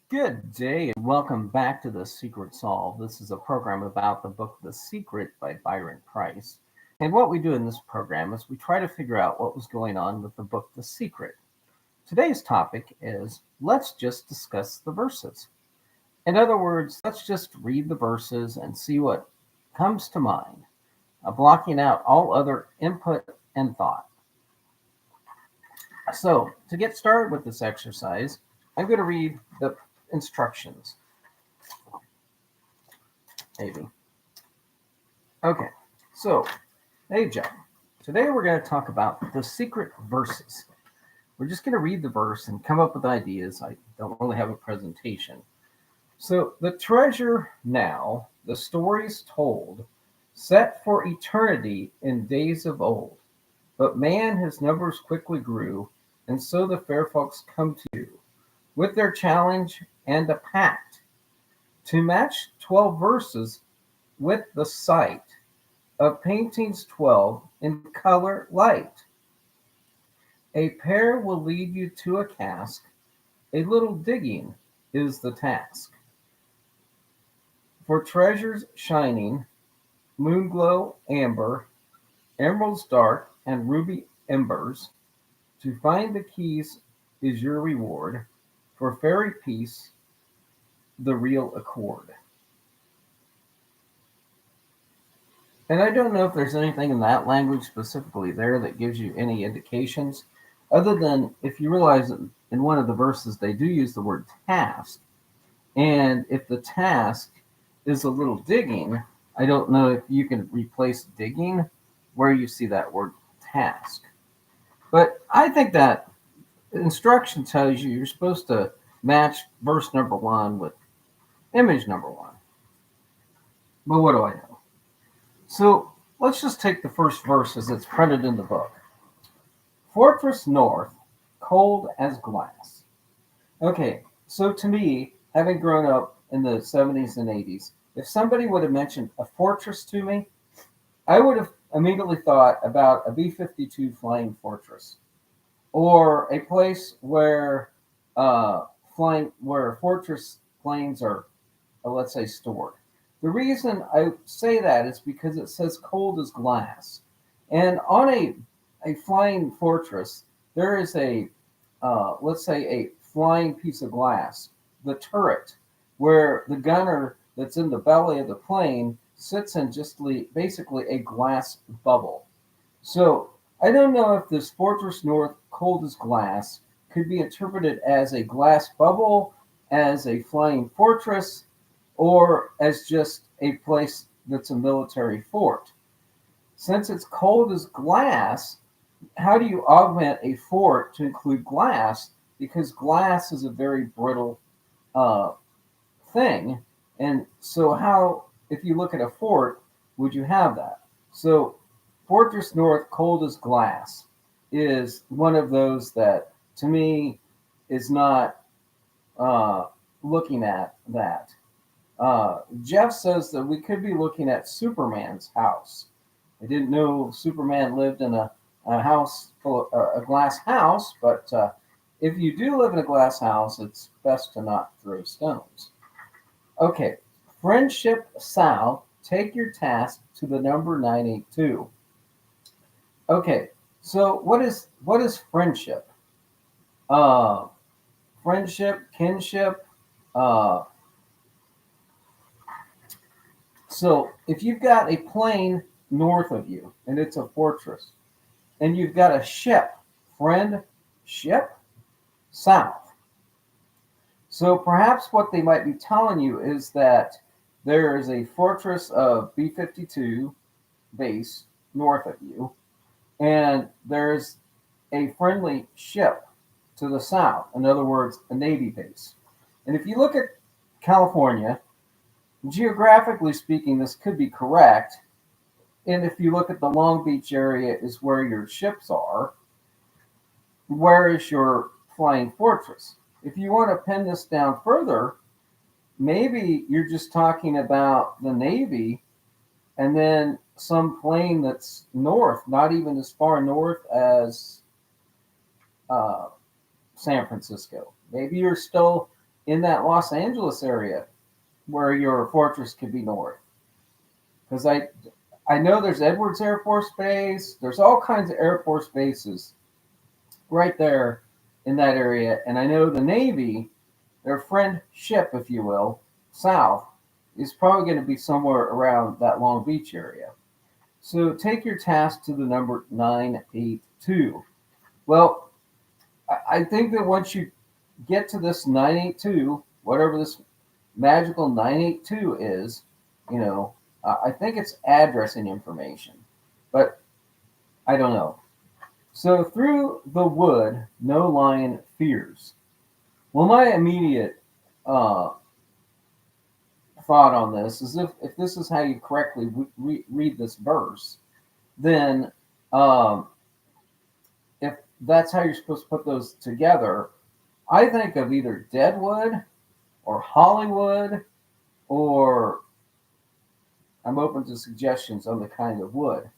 Good day and welcome back to The Secret Solve. This is a program about the book The Secret by Byron Preiss. And what we do in this program is we try to figure out what was going on with the book The Secret. Today's topic is let's just discuss the verses. In other words, let's just read the verses and see what comes to mind, blocking out all other input and thought. So, to get started with this exercise, I'm going to read the instructions. Maybe. Okay, so, hey Joe. Today we're going to talk about the secret verses. We're just going to read the verse and come up with ideas. I don't really have a presentation. So, the treasure now, the stories told, set for eternity in days of old. But man, his numbers quickly grew, and so the fair folks come to you with their challenge and a pact to match 12 verses with the sight of paintings 12 in color light. A pair will lead you to a cask, a little digging is the task. For treasures shining, moonglow amber, emeralds dark, and ruby embers, to find the keys is your reward, for fairy peace, the real accord. And I don't know if there's anything in that language specifically there that gives you any indications, other than if you realize that in one of the verses they do use the word task. And if the task is a little digging, I don't know if you can replace digging where you see that word task. But I think that instruction tells you you're supposed to match verse number one with image number one. But what do I know? So let's just take the first verse as it's printed in the book. Fortress North, cold as glass. Okay, so to me, having grown up in the 70s and 80s, if somebody would have mentioned a fortress to me, I would have immediately thought about a B-52 flying fortress, or a place where where fortress planes are, let's say, stored. The reason I say that is because it says cold as glass, and on a flying fortress there is a let's say a flying piece of glass, the turret, where the gunner that's in the belly of the plane sits in just basically a glass bubble. So I don't know if this Fortress North cold as glass could be interpreted as a glass bubble, as a flying fortress, or as just a place that's a military fort. Since it's cold as glass, how do you augment a fort to include glass? Because glass is a very brittle uh, thing. And so, how, if you look at a fort, would you have that? So, Fortress North Cold as Glass is one of those that, to me, is not uh, looking at that. Jeff says that we could be looking at Superman's house. I didn't know Superman lived in a house full of, a glass house, but if you do live in a glass house, it's best to not throw stones. Okay, Friendship South, take your task to the number 982. Okay, so what is friendship? Uh, Friendship, kinship. Uh, so if you've got a plane north of you and it's a fortress, and you've got a ship, friend ship south. So perhaps what they might be telling you is that there is a fortress of B-52 base north of you, and there's a friendly ship to the south. In other words, a Navy base. And if you look at California, geographically speaking, this could be correct. And if you look at the Long Beach area, is where your ships are. Where is your flying fortress? If you want to pin this down further, maybe you're just talking about the Navy and then some plane that's north, not even as far north as uh, San Francisco. Maybe you're still in that Los Angeles area where your fortress could be north. Because I know there's Edwards Air Force Base. There's all kinds of Air Force bases right there in that area. And I know the Navy, their friend ship, if you will, south, is probably going to be somewhere around that Long Beach area. So take your task to the number 982. Well, I think that once you get to this 982, whatever this magical 982 is, you know, I think it's addressing information, but I don't know. So through the wood, no lion fears. Well, my immediate uh, thought on this is if this is how you correctly read this verse, then um, if that's how you're supposed to put those together, I think of either Deadwood or Hollywood, or I'm open to suggestions on the kind of wood.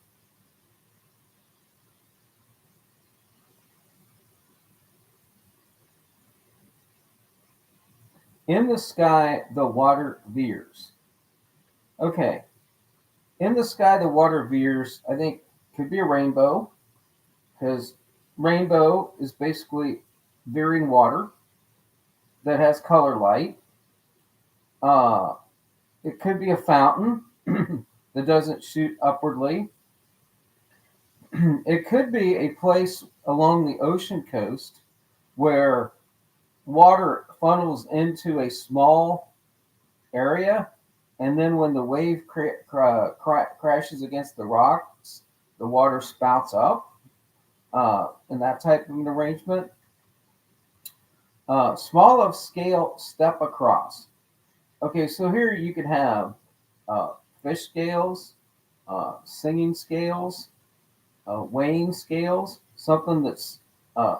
In the sky, the water veers. Okay, in the sky, the water veers, I think could be a rainbow, because rainbow is basically veering water that has color light. Uh, it could be a fountain that doesn't shoot upwardly. It could be a place along the ocean coast where water funnels into a small area, and then when the wave crashes against the rocks, the water spouts up, in that type of an arrangement. Small of scale step across. Okay, so here you could have fish scales, singing scales, weighing scales, something that's uh,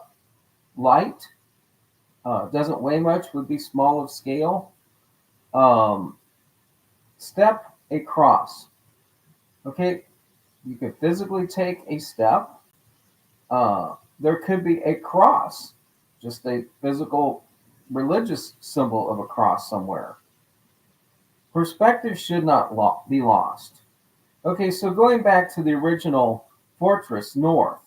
light, doesn't weigh much, would be small of scale. Um, Step across. Okay, you could physically take a step. There could be a cross, just a physical religious symbol of a cross somewhere. Perspective should not be lost. Okay, so going back to the original fortress north,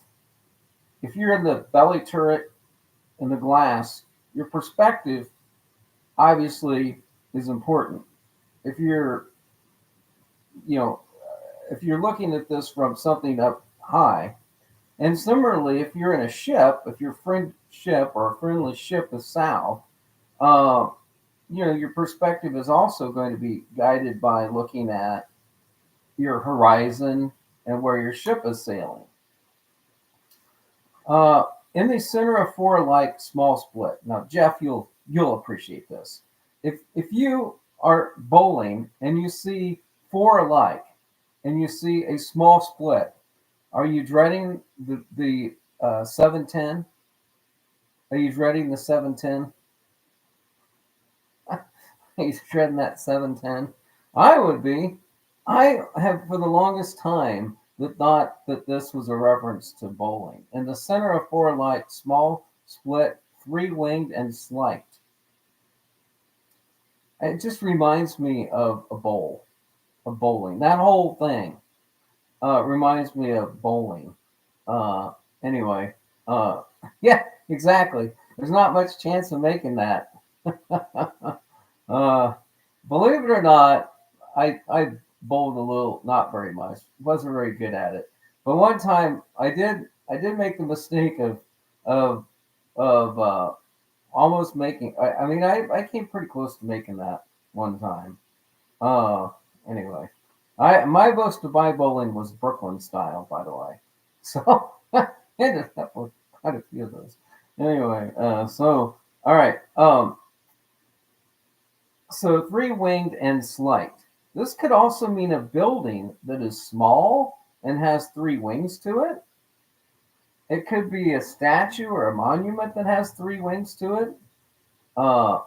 if you're in the belly turret in the glass, your perspective obviously is important. If you're, you know, if you're looking at this from something up high, and similarly, if you're in a ship, if your friend ship or a friendly ship is south, uh, your perspective is also going to be guided by looking at your horizon and where your ship is sailing. Uh, in the center of four alike small split. Now, Jeff, you'll appreciate this. If you are bowling and you see four alike and you see a small split, are you dreading the 710? Are you dreading the 710? He's dreading that 710. I would be. I have for the longest time thought that this was a reference to bowling. In the center of four light, small, split, three winged, and slight. It just reminds me of a bowl, of bowling. That whole thing reminds me of bowling. Uh, anyway, uh, yeah, exactly. There's not much chance of making that. uh, Believe it or not, I bowled a little, not very much. Wasn't very good at it. But one time I did make the mistake of of almost making. I mean I came pretty close to making that one time. Uh anyway, I my most to buy bowling was Brooklyn style, by the way. So I ended up with quite a few of those. Anyway, so all right. So three winged and slight. This could also mean a building that is small and has three wings to it. It could be a statue or a monument that has three wings to it. Uh,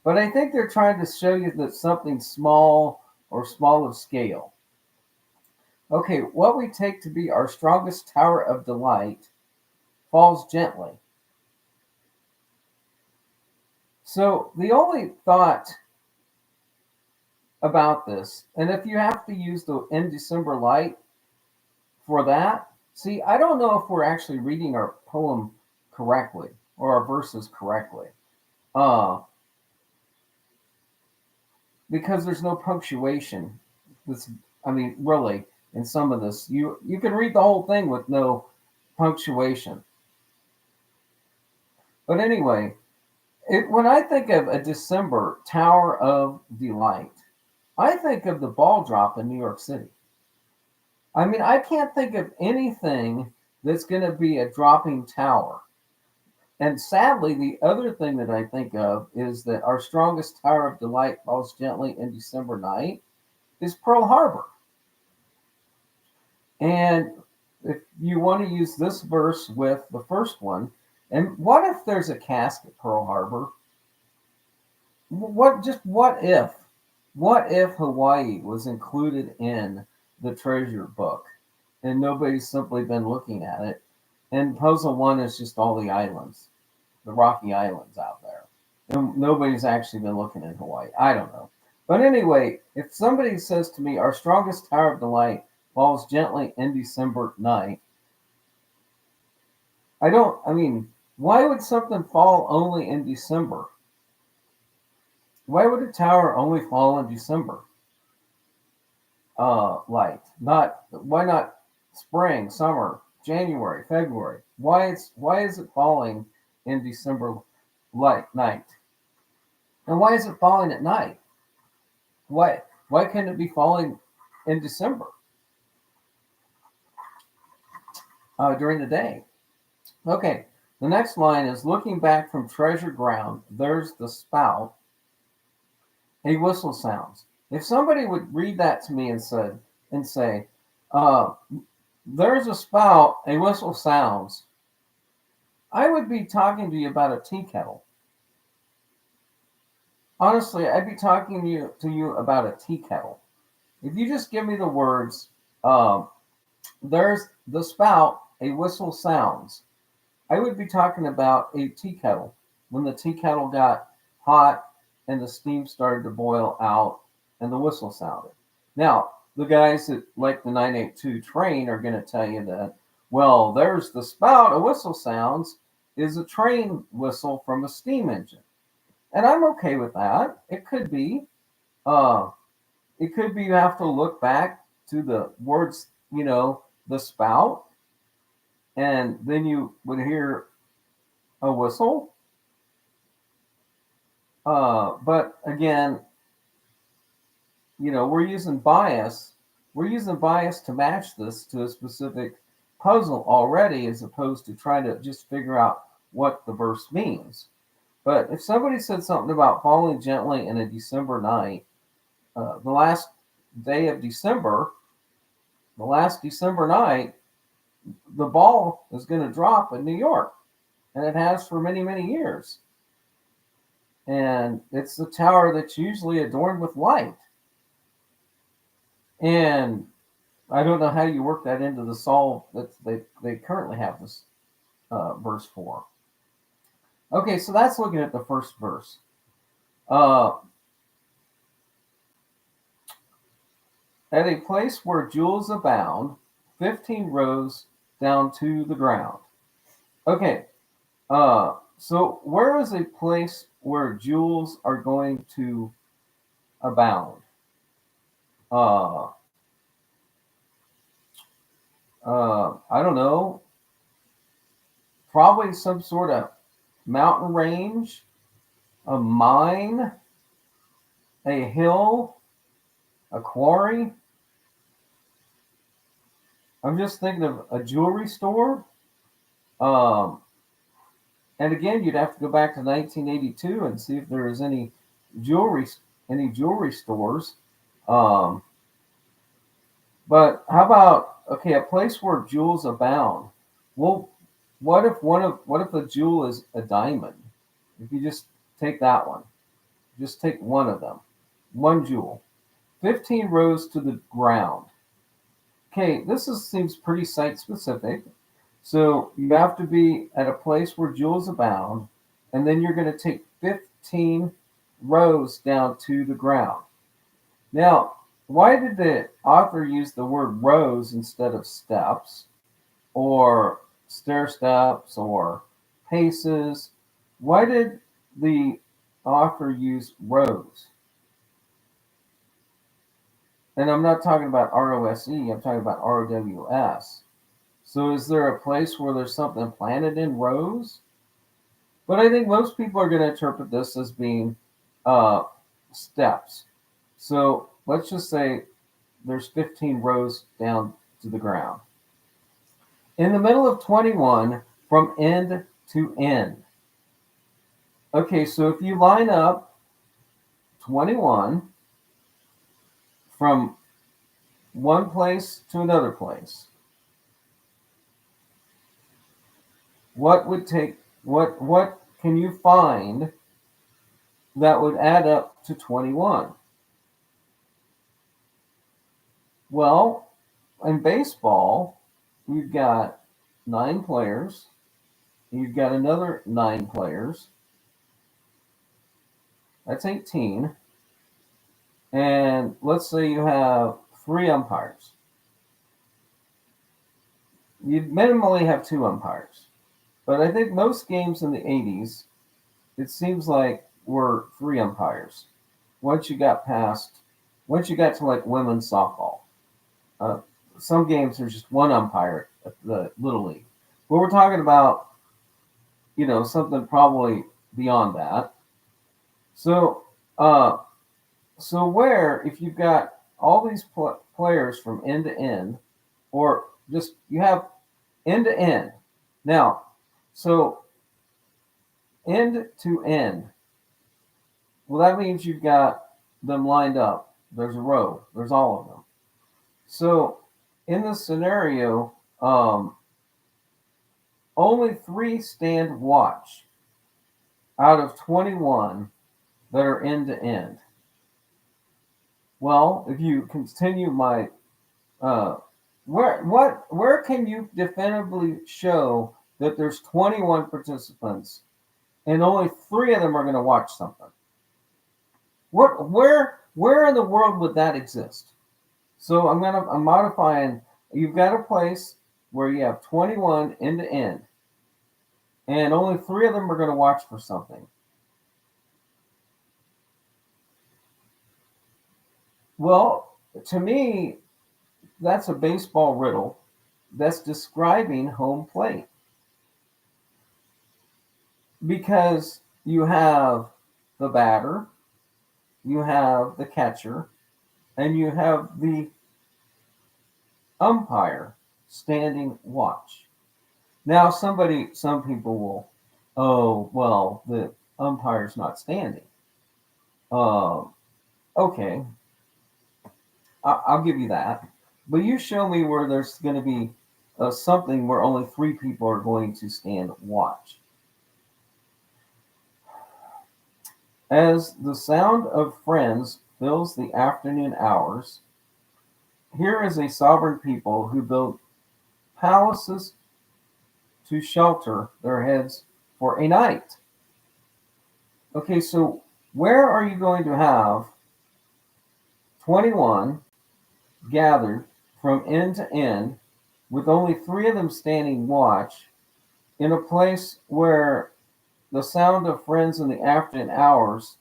but I think they're trying to show you that something small or small of scale. Okay, what we take to be our strongest tower of delight falls gently. So the only thought about this, and if you have to use the in December light for that, see, I don't know if we're actually reading our poem correctly or our verses correctly. Uh, because there's no punctuation. This, I mean, really, in some of this, you can read the whole thing with no punctuation. But anyway, when I think of a December Tower of Delight, I think of the ball drop in New York City. I mean, I can't think of anything that's going to be a dropping tower. And sadly, the other thing that I think of is that our strongest tower of delight falls gently in December night is Pearl Harbor. And if you want to use this verse with the first one, and what if there's a cask at Pearl Harbor? What if? What if Hawaii was included in the treasure book and nobody's simply been looking at it? And puzzle one is just all the islands, the Rocky Islands out there. And nobody's actually been looking at Hawaii. I don't know. But anyway, if somebody says to me, our strongest tower of delight falls gently in December night, I mean, why would something fall only in December? Why would a tower only fall in December? Light. Why not spring, summer, January, February? Why is it falling in December night? And why is it falling at night? Why can't it be falling in December during the day? Okay, the next line is looking back from treasure ground, there's the spout, a whistle sounds. If somebody would read that to me and say, uh, there's a spout, a whistle sounds, I would be talking to you about a tea kettle. Honestly, I'd be talking to you about a tea kettle. If you just give me the words, there's the spout, a whistle sounds, I would be talking about a tea kettle. When the tea kettle got hot and the steam started to boil out and the whistle sounded. Now, the guys that like the 982 train are going to tell you that, well, there's the spout, a whistle sounds, is a train whistle from a steam engine. And I'm okay with that. It could be. Uh, it could be you have to look back to the words, the spout, and then you would hear a whistle. But again, we're using bias. We're using bias to match this to a specific puzzle already, as opposed to trying to just figure out what the verse means. But if somebody said something about falling gently in a December night, the last day of December, the last December night, the ball is going to drop in New York. And it has for many, many years. And it's the tower that's usually adorned with light. And I don't know how you work that into the solve that they currently have this verse for. Okay, so that's looking at the first verse. At a place where jewels abound, 15 rows down to the ground. Okay, so where is a place where jewels are going to abound? I don't know. Probably some sort of mountain range, a mine, a hill, a quarry. I'm just thinking of a jewelry store. And again, you'd have to go back to 1982 and see if there is any jewelry stores. But how about a place where jewels abound? Well, what if the jewel is a diamond? If you just take that one, just take one of them, one jewel, 15 rows to the ground. Okay, seems pretty site specific. So you have to be at a place where jewels abound, and then you're going to take 15 rows down to the ground. Now, why did the author use the word rows instead of steps or stair steps or paces? Why did the author use rows? And I'm not talking about ROSE, I'm talking about ROWS. So is there a place where there's something planted in rows? But I think most people are going to interpret this as being uh, steps. So let's just say there's 15 rows down to the ground. In the middle of 21, from end to end. Okay, so if you line up 21 from one place to another place, what can you find that would add up to 21? Well, in baseball, you've got 9 players, you've got another 9 players, that's 18, and let's say you have 3 umpires. You'd minimally have 2 umpires, but I think most games in the 80s, it seems like were 3 umpires. Once you got to like women's softball, uh, some games there's just 1 umpire at the Little League. But we're talking about, something probably beyond that. So, where if you've got all these players from end to end, or just you have end to end. Now, so end to end. Well, that means you've got them lined up. There's a row. There's all of them. So in this scenario, only 3 stand watch out of 21 that are end to end. Well, if you continue my, where can you definitively show that there's 21 participants and only 3 of them are going to watch something? Where in the world would that exist? So I'm modifying. You've got a place where you have 21 end to end, and only 3 of them are going to watch for something. Well, to me, that's a baseball riddle that's describing home plate. Because you have the batter, you have the catcher, and you have the umpire standing watch. Now, some people will, oh, well, the umpire's not standing. Okay, I'll give you that. But you show me where there's going to be something where only 3 people are going to stand watch. As the sound of friends fills the afternoon hours, here is a sovereign people who build palaces to shelter their heads for a night. Okay, so where are you going to have 21 gathered from end to end with only 3 of them standing watch in a place where the sound of friends in the afternoon hours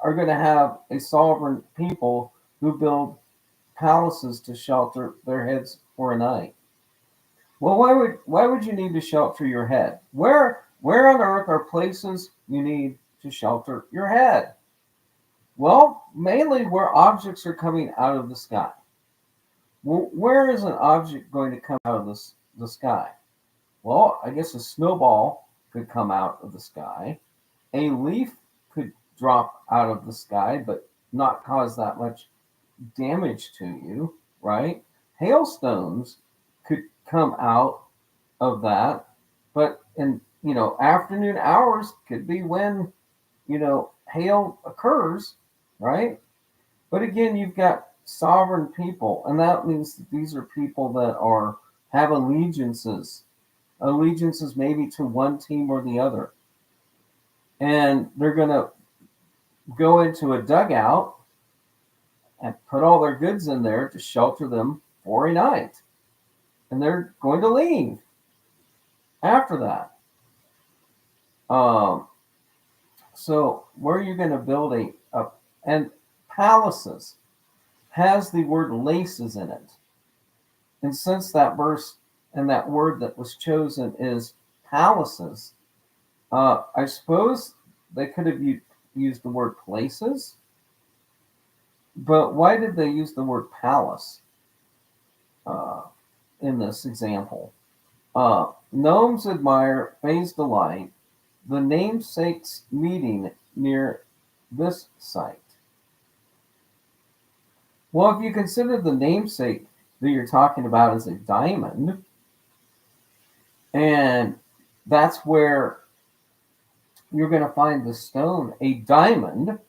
are going to have a sovereign people who build palaces to shelter their heads for a night? Well, why would you need to shelter your head? Where on earth are places you need to shelter your head? Well, mainly where objects are coming out of the sky. Well, where is an object going to come out of the sky? Well, I guess a snowball could come out of the sky. A leaf could drop out of the sky, but not cause that much damage to you, right? Hailstones could come out of that, but in afternoon hours could be when hail occurs, right? But again, you've got sovereign people, and that means that these are people that have allegiances maybe to one team or the other. and they're going to go into a dugout and put all their goods in there to shelter them for a night. And they're going to leave after that. So where are you going to build and palaces has the word laces in it. And since that verse and that word that was chosen is palaces, I suppose they could have used the word places. But why did they use the word palace in this example? Gnomes admire Faye's delight, the namesakes meeting near this site. Well, if you consider the namesake that you're talking about as a diamond, and that's where you're going to find the stone, a diamond,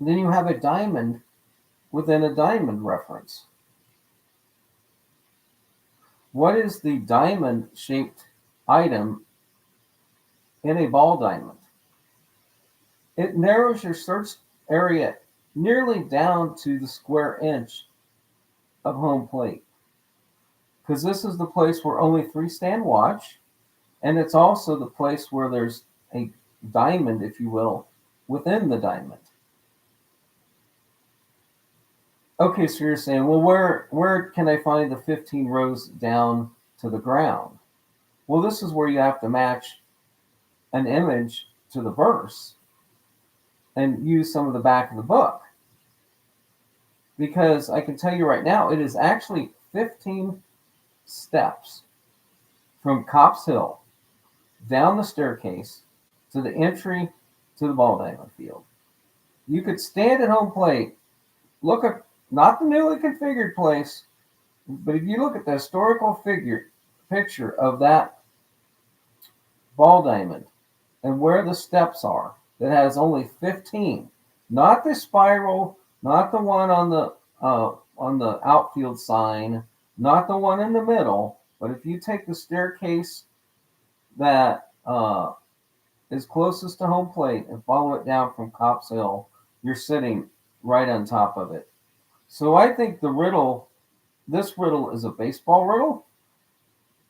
then you have a diamond within a diamond reference. What is the diamond-shaped item in a ball diamond? It narrows your search area nearly down to the square inch of home plate, because this is the place where only 3 stand watch, and it's also the place where there's a diamond, if you will, within the diamond. Okay, so you're saying, well, where can I find the 15 rows down to the ground? Well, this is where you have to match an image to the verse and use some of the back of the book. Because I can tell you right now, it is actually 15 steps from Copp's Hill down the staircase to the entry to the ball diamond field. You could stand at home plate, look at not the newly configured place, but if you look at the historical picture of that ball diamond and where the steps are, that has only 15, not the spiral, not the one on the outfield sign, not the one in the middle, but if you take the staircase that is closest to home plate and follow it down from Copp's Hill, you're sitting right on top of it. So I think this riddle is a baseball riddle.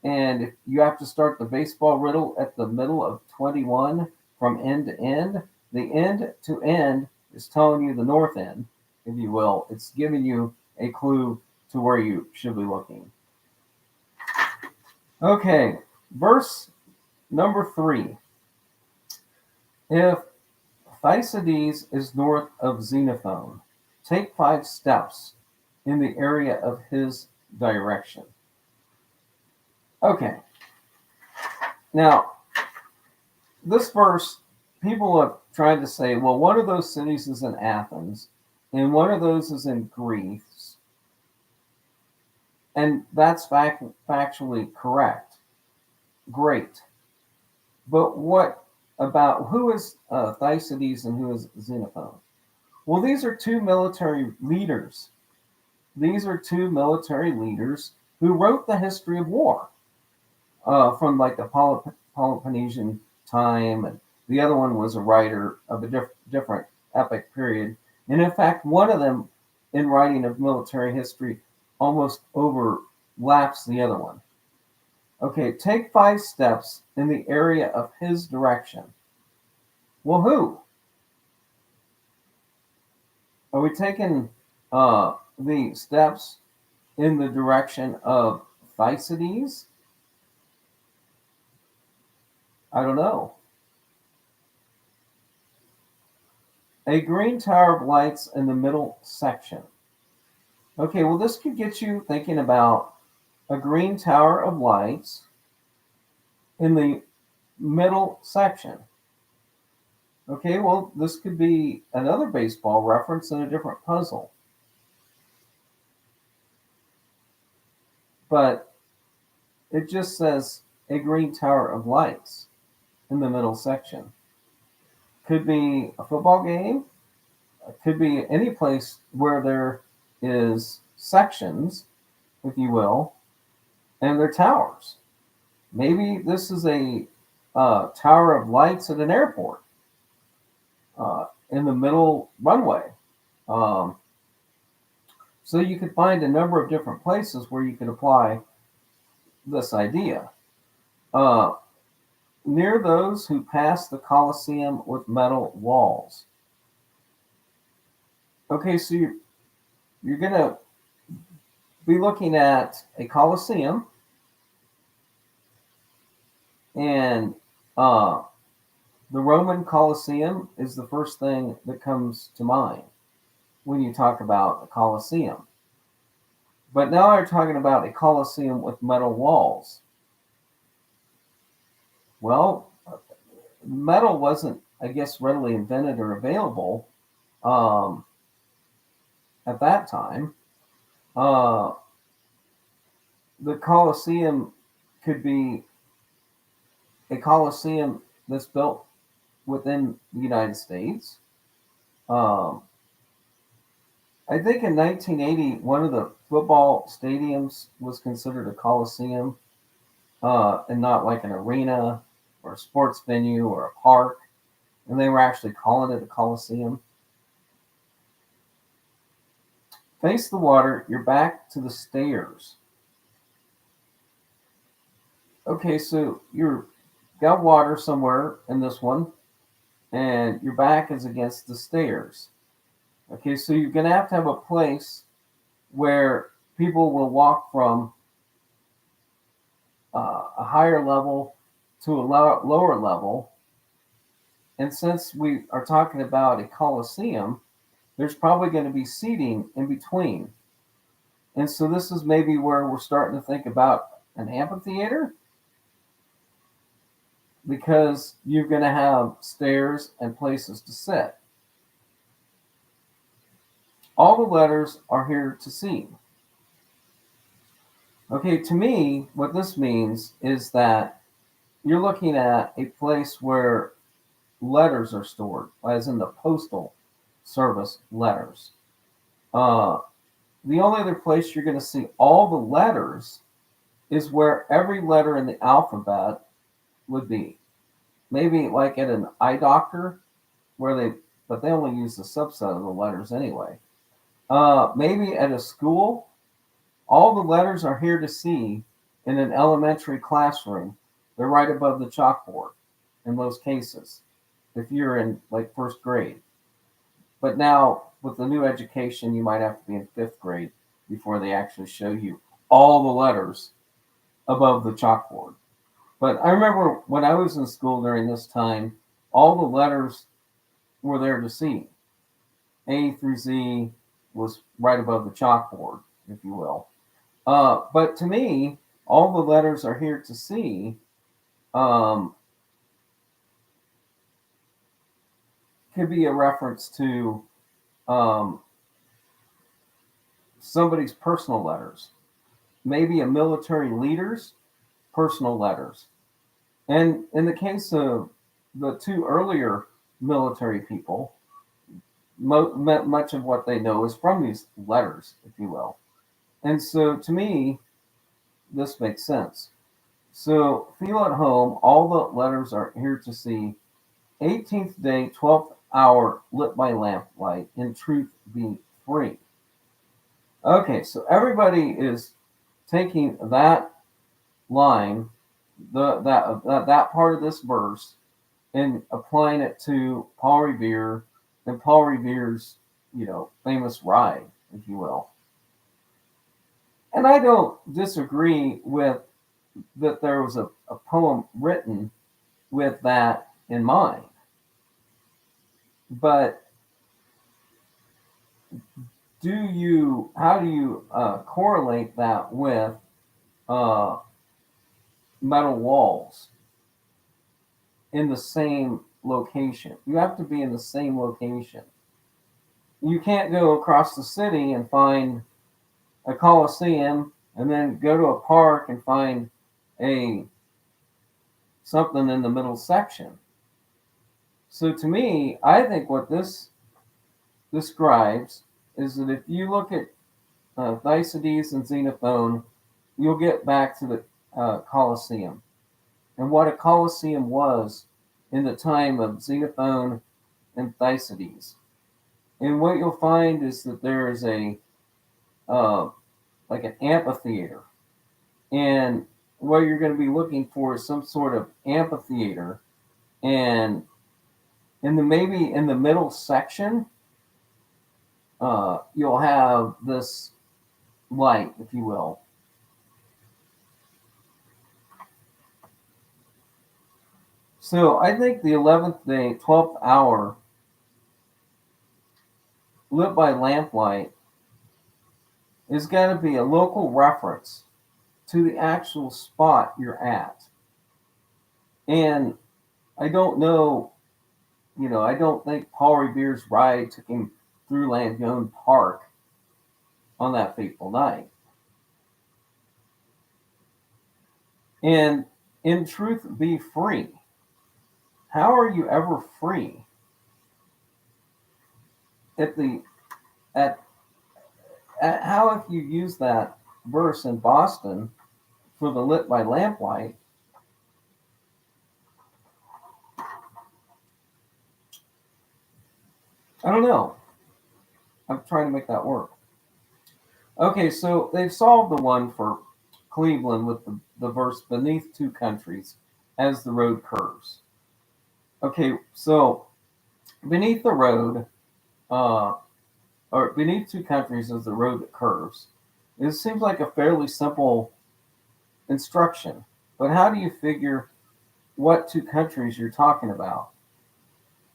And if you have to start the baseball riddle at the middle of 21 from end to end, the end to end is telling you the north end, if you will. It's giving you a clue to where you should be looking. Okay, verse number 3. If Thucydides is north of Xenophon, take 5 steps in the area of his direction. Okay. Now, this verse, people have tried to say, well, one of those cities is in Athens, and one of those is in Greece. And that's factually correct. Great. But what about who is Thucydides and who is Xenophon? Well, these are 2 military leaders. These are 2 military leaders who wrote the history of war from like the Peloponnesian time. And the other one was a writer of a different epic period. And in fact, one of them in writing of military history almost overlaps the other one. Okay, take 5 steps in the area of his direction. Well, who? Are we taking the steps in the direction of Thucydides? I don't know. A green tower of lights in the middle section. Okay, well, this could get you thinking about a green tower of lights in the middle section. Okay, well, this could be another baseball reference in a different puzzle. But it just says a green tower of lights in the middle section. Could be a football game. It could be any place where there is sections, if you will, and they're towers. Maybe this is a tower of lights at an airport in the middle runway. Um, so you could find a number of different places where you could apply this idea. Uh, Near those who pass the Colosseum with metal walls. Okay, so you're going to be looking at a Colosseum, and the Roman Colosseum is the first thing that comes to mind when you talk about a Colosseum. But now you're talking about a Colosseum with metal walls. Well, metal wasn't, I guess, readily invented or available um, at that time. Uh, the Colosseum could be a Colosseum that's built within the United States. Um, I think in 1980, one of the football stadiums was considered a Coliseum and not like an arena or a sports venue or a park. And they were actually calling it a Coliseum. Face the water, your back to the stairs. Okay, so you've got water somewhere in this one, and your back is against the stairs. Okay, so you're going to have a place where people will walk from a higher level to a lower level. And since we are talking about a coliseum, there's probably going to be seating in between. And so this is maybe where we're starting to think about an amphitheater, because you're going to have stairs and places to sit. All the letters are here to see. Okay, to me, what this means is that you're looking at a place where letters are stored, as in the postal service letters. Uh, the only other place you're going to see all the letters is where every letter in the alphabet would be. Maybe like at an eye doctor, but they only use a subset of the letters anyway. Maybe at a school, all the letters are here to see in an elementary classroom. They're right above the chalkboard in most cases, if you're in like first grade. But now with the new education, you might have to be in fifth grade before they actually show you all the letters above the chalkboard. But I remember when I was in school during this time, all the letters were there to see. A through Z was right above the chalkboard, if you will. But to me, all the letters are here to see. Could be a reference to um, somebody's personal letters, maybe a military leader's personal letters. And in the case of the two earlier military people, much of what they know is from these letters, if you will. And so to me, this makes sense. So feel at home. All the letters are here to see. 18th day, 12th hour, lit by lamplight, in truth be free. Okay, so everybody is taking that line, that part of this verse, and applying it to Paul Revere and Paul Revere's, famous ride, if you will. And I don't disagree with that there was a poem written with that in mind. But how do you correlate that with uh, metal walls in the same location? You have to be in the same location. You can't go across the city and find a coliseum and then go to a park and find something in the middle section. So to me, I think what this describes is that if you look at Thucydides and Xenophon, you'll get back to the Colosseum. and what a Colosseum was in the time of Xenophon and Thucydides. And what you'll find is that there is a uh, like an amphitheater, and what you're going to be looking for is some sort of amphitheater, and maybe in the middle section, you'll have this light, if you will. So I think the 11th day, 12th hour, lit by lamplight, is going to be a local reference to the actual spot you're at. And I don't know, I don't think Paul Revere's ride took him through Langione Park on that fateful night. And in truth, be free. How are you ever free? At the at, at how if you use that verse in Boston for the lit by lamplight, I don't know. I'm trying to make that work. Okay, so they've solved the one for Cleveland with the verse beneath two countries as the road curves. Okay, so beneath the road, uh, or beneath two countries as the road that curves, it seems like a fairly simple instruction. But how do you figure what two countries you're talking about?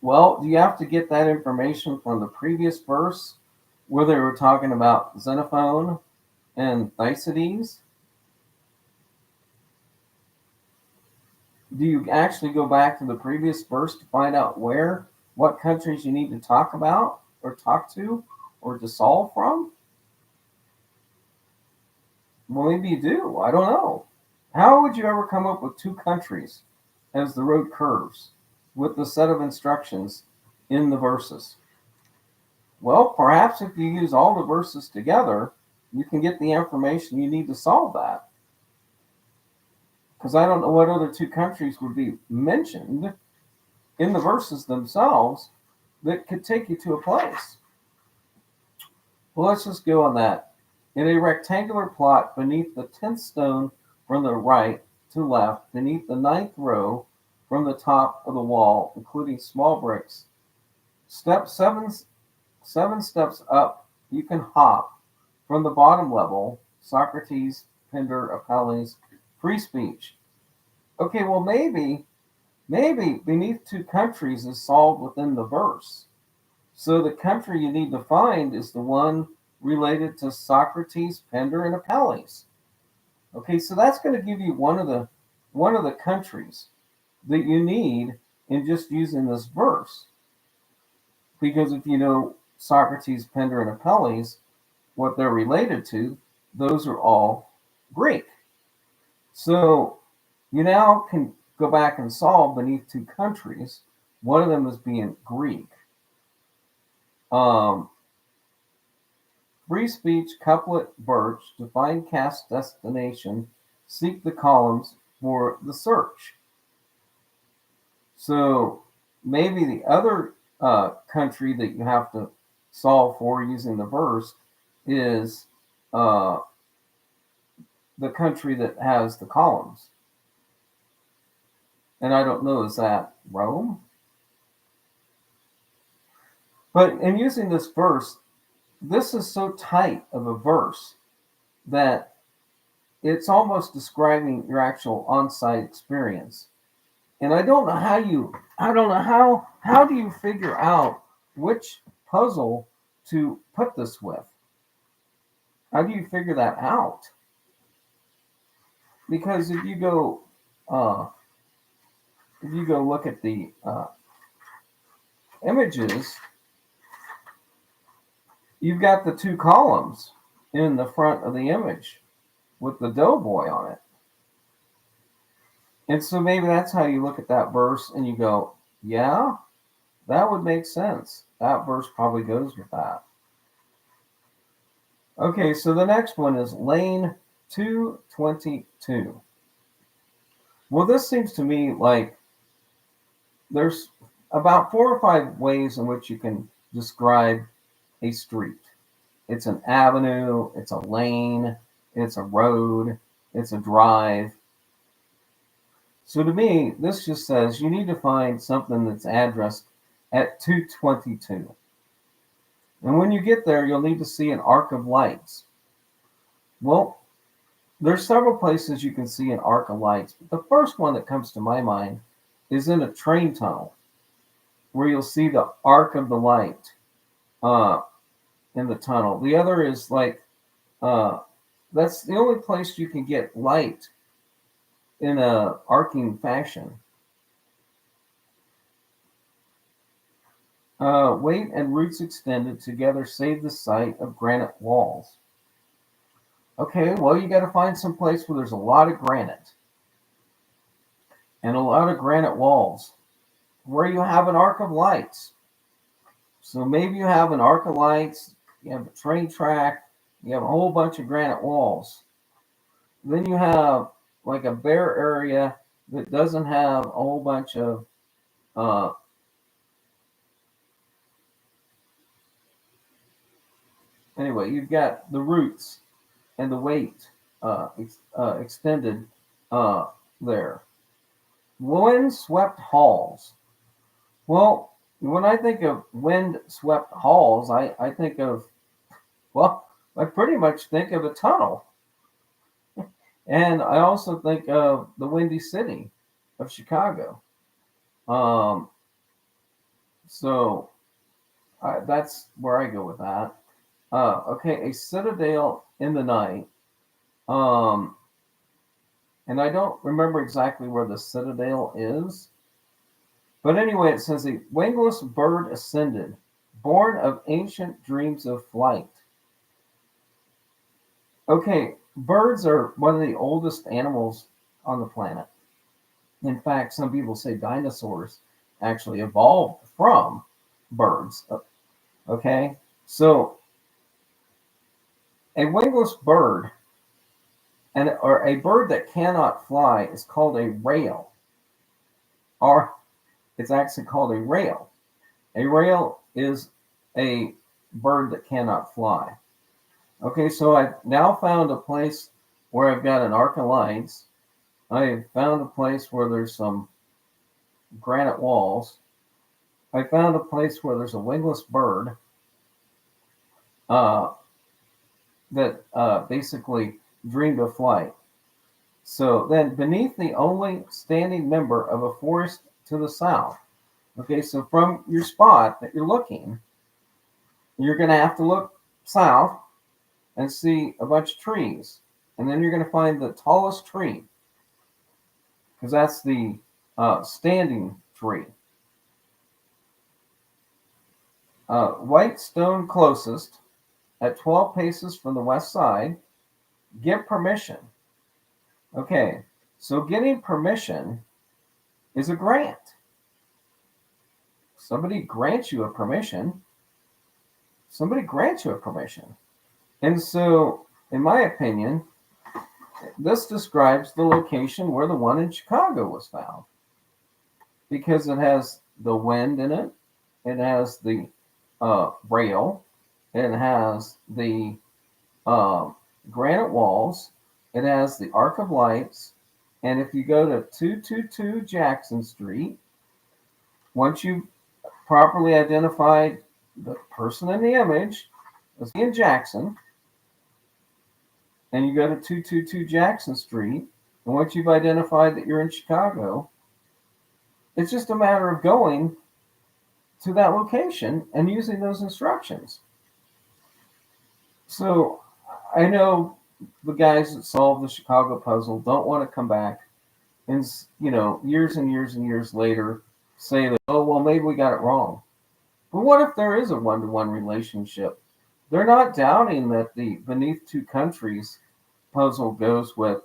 Well, do you have to get that information from the previous verse where they were talking about Xenophon and Thucydides? Do you actually go back to the previous verse to find out what countries you need to talk about or talk to or to solve from? Well, maybe you do. I don't know. How would you ever come up with two countries as the road curves with the set of instructions in the verses? Well, perhaps if you use all the verses together, you can get the information you need to solve that. Because I don't know what other two countries would be mentioned in the verses themselves that could take you to a place. Well, let's just go on that. In a rectangular plot beneath the 10th stone from the right to left, beneath the 9th row from the top of the wall, including small bricks, step seven steps up, you can hop from the bottom level, Socrates, Pindar, Apelles, free speech. Okay, well, maybe beneath two countries is solved within the verse. So the country you need to find is the one related to Socrates, Pindar, and Apelles. Okay, so that's going to give you one of the countries that you need in just using this verse. Because if you know Socrates, Pindar, and Apelles, what they're related to, those are all Greek. So you now can go back and solve beneath two countries. One of them is being Greek. Free speech, couplet, birch, define cast destination, seek the columns for the search. So maybe the other country that you have to solve for using the verse is the country that has the columns. And I don't know, is that Rome? But in using this verse, this is so tight of a verse that it's almost describing your actual on-site experience. And I don't know how do you figure out which puzzle to put this with? How do you figure that out? Because if you go look at the images, you've got the two columns in the front of the image with the doughboy on it. And so maybe that's how you look at that verse and you go, yeah, that would make sense. That verse probably goes with that. Okay, so the next one is lane 222. Well, this seems to me like there's about 4 or 5 ways in which you can describe a street. It's an avenue, it's a lane, it's a road, it's a drive. So to me, this just says you need to find something that's addressed at 222. And when you get there, you'll need to see an arc of lights. Well, there's several places you can see an arc of lights. But the first one that comes to my mind is in a train tunnel, where you'll see the arc of the light uh, in the tunnel. The other is like uh, that's the only place you can get light in a arcing fashion. Weight and roots extended together save the sight of granite walls. Okay, well, you got to find some place where there's a lot of granite and a lot of granite walls where you have an arc of lights. So maybe you have an arc of lights, you have a train track, you have a whole bunch of granite walls. Then you have like a bare area that doesn't have a whole bunch of uh, anyway, you've got the roots and the weight extended uh, there. Wind-swept halls. Well, when I think of wind-swept halls, I think of, well, I pretty much think of a tunnel. And I also think of the Windy City of Chicago. Um, so that's where I go with that. Okay, a citadel in the night. Um, and I don't remember exactly where the citadel is. But anyway, it says a wingless bird ascended, born of ancient dreams of flight. Okay, birds are one of the oldest animals on the planet. In fact, some people say dinosaurs actually evolved from birds. Okay, so a wingless bird or a bird that cannot fly is called a rail, or it's actually called a rail. A rail is a bird that cannot fly. Okay, so I've now found a place where I've got an arc of lights. I found a place where there's some granite walls. I found a place where there's a wingless bird uh, that basically dreamed of flight. So then, beneath the only standing member of a forest to the south. Okay, so from your spot that you're looking, you're going to have to look south and see a bunch of trees. And then you're going to find the tallest tree, because that's the standing tree. White stone closest at 12 paces from the west side. Give permission. Okay, so getting permission is a grant. Somebody grants you a permission. Somebody grants you a permission. And so, in my opinion, this describes the location where the one in Chicago was found, because it has the wind in it, it has the rail, it has the uh, granite walls, it has the arc of lights, and if you go to 222 Jackson Street, once you've properly identified the person in the image as being Jackson, and you go to 222 Jackson Street, and once you've identified that you're in Chicago, it's just a matter of going to that location and using those instructions. So I know the guys that solve the Chicago puzzle don't want to come back and, years and years and years later say that, oh, well, maybe we got it wrong. But what if there is a one-to-one relationship? They're not doubting that the Beneath Two Countries puzzle goes with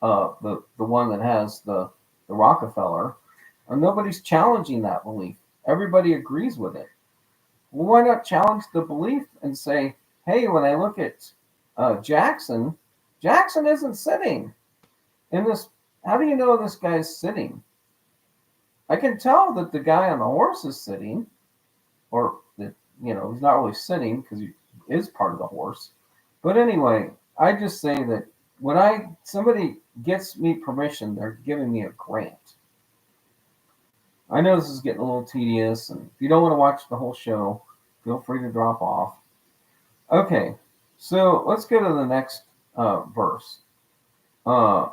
the one that has the Rockefeller. And nobody's challenging that belief. Everybody agrees with it. Well, why not challenge the belief and say, hey, when I look at Jackson, Jackson isn't sitting in this How do you know this guy's sitting? I can tell that the guy on the horse is sitting, or that, he's not really sitting because he is part of the horse. But anyway, I just say that when somebody gets me permission, they're giving me a grant. I know this is getting a little tedious, and if you don't want to watch the whole show, feel free to drop off. Okay, so let's go to the next verse. Uh,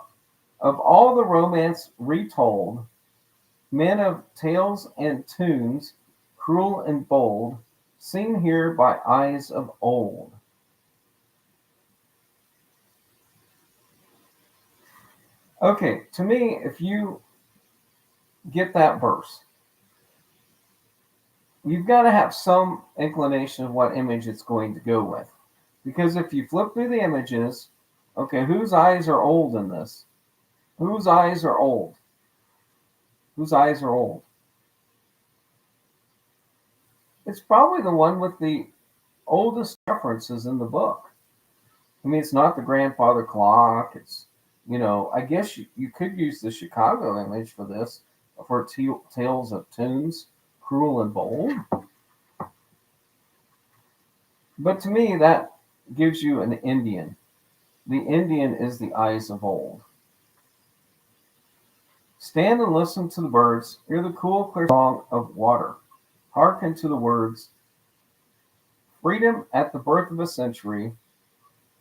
of all the romance retold, men of tales and tunes, cruel and bold, seen here by eyes of old. Okay, to me, if you get that verse, you've got to have some inclination of what image it's going to go with. Because if you flip through the images, okay, whose eyes are old in this? Whose eyes are old? Whose eyes are old? It's probably the one with the oldest references in the book. I mean, it's not the grandfather clock. It's, I guess you could use the Chicago image for this, for Tales of Tunes, Cruel and Bold. But to me, that gives you an Indian. The Indian is the eyes of old. Stand and listen to the birds, hear the cool, clear song of water. Hearken to the words, freedom at the birth of a century,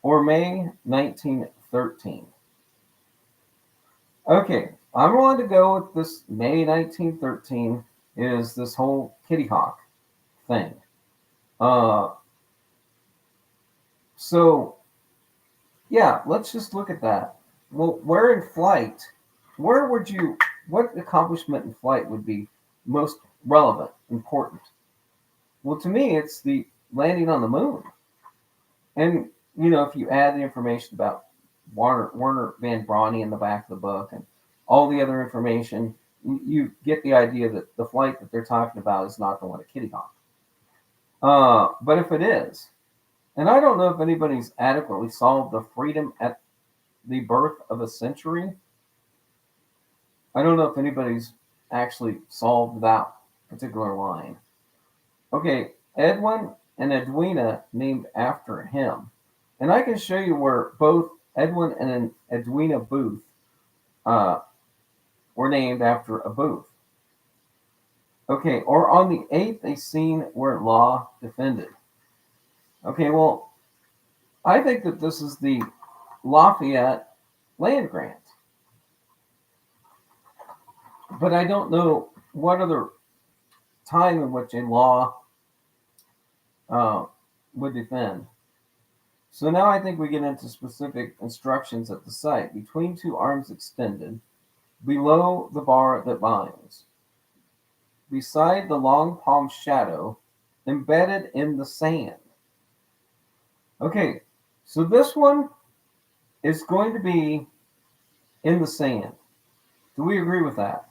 or May 1913. Okay, I'm willing to go with this May 1913 is this whole Kitty Hawk thing. Uh, so, yeah, let's just look at that. Well, where in flight, what accomplishment in flight would be most relevant, important? Well, to me, it's the landing on the moon. And, if you add the information about Werner Van Braun in the back of the book and all the other information, you get the idea that the flight that they're talking about is not the one at Kitty Hawk. But if it is, and I don't know if anybody's adequately solved the freedom at the birth of a century. I don't know if anybody's actually solved that particular line. Okay, Edwin and Edwina named after him. And I can show you where both Edwin and Edwina Booth uh, were named after a booth. Okay, or on the 8th, a scene where law defended. Okay, well, I think that this is the Lafayette land grant. But I don't know what other time in which a law uh, would defend. So now I think we get into specific instructions at the site. Between two arms extended, below the bar that binds, beside the long palm shadow, embedded in the sand. Okay, so this one is going to be in the sand. Do we agree with that?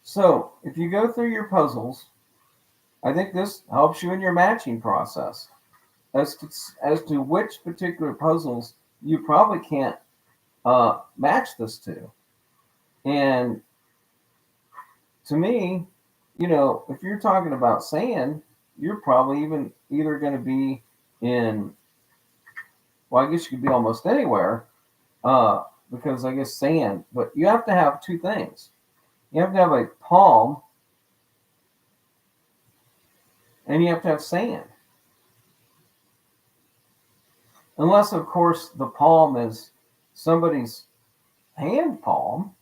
So if you go through your puzzles, I think this helps you in your matching process as to which particular puzzles you probably can't match this to. And to me, if you're talking about sand, you're probably even either going to be in, well, I guess you could be almost anywhere, because I guess sand, but you have to have two things. You have to have a palm, and you have to have sand. Unless, of course, the palm is somebody's hand palm,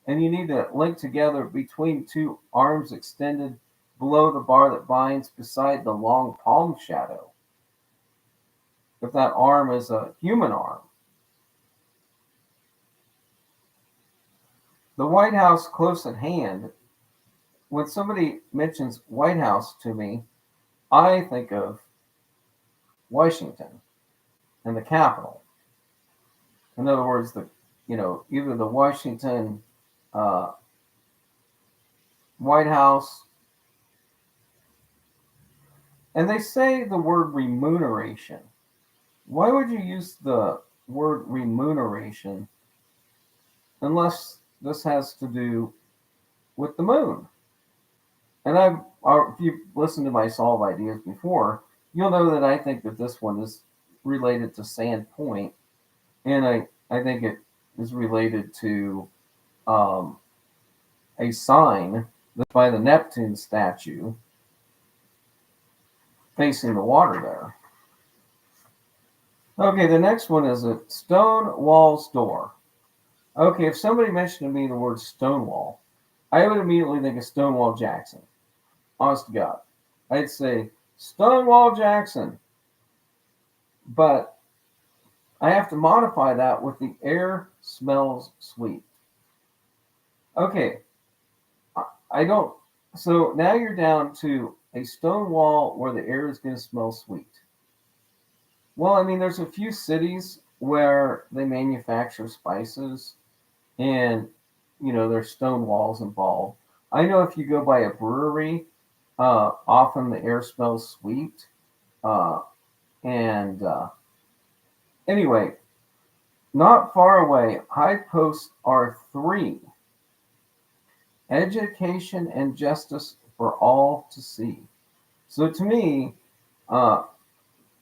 and you need to link together between two arms extended below the bar that binds beside the long palm shadow. If that arm is a human arm. The White House close at hand. When somebody mentions White House to me, I think of Washington and the Capitol. In other words, either the Washington uh, White House, and they say the word remuneration. Why would you use the word remuneration unless this has to do with the moon. And if you've listened to my solve ideas before, you'll know that I think that this one is related to Sand Point, and I think it is related to um, a sign that's by the Neptune statue facing the water there. Okay, the next one is a Stonewall's door. Okay, if somebody mentioned to me the word Stonewall, I would immediately think of Stonewall Jackson. Honest to God. I'd say Stonewall Jackson. But I have to modify that with the air smells sweet. Okay, I don't. So now you're down to a stone wall where the air is going to smell sweet. Well, I mean, there's a few cities where they manufacture spices and, there's stone walls involved. I know if you go by a brewery, often the air smells sweet. And anyway, not far away, high posts are three: education and justice for all to see. So to me, uh,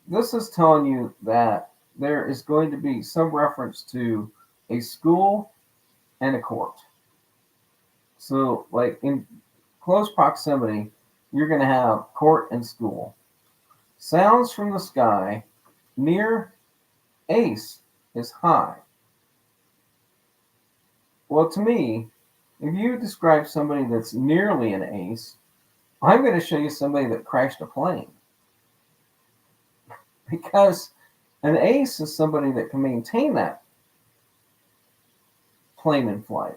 this is telling you that there is going to be some reference to a school and a court. So, like in close proximity, you're going to have court and school. Sounds from the sky, near ace is high. Well, to me, if you describe somebody that's nearly an ace, I'm going to show you somebody that crashed a plane. Because an ace is somebody that can maintain that plane in flight.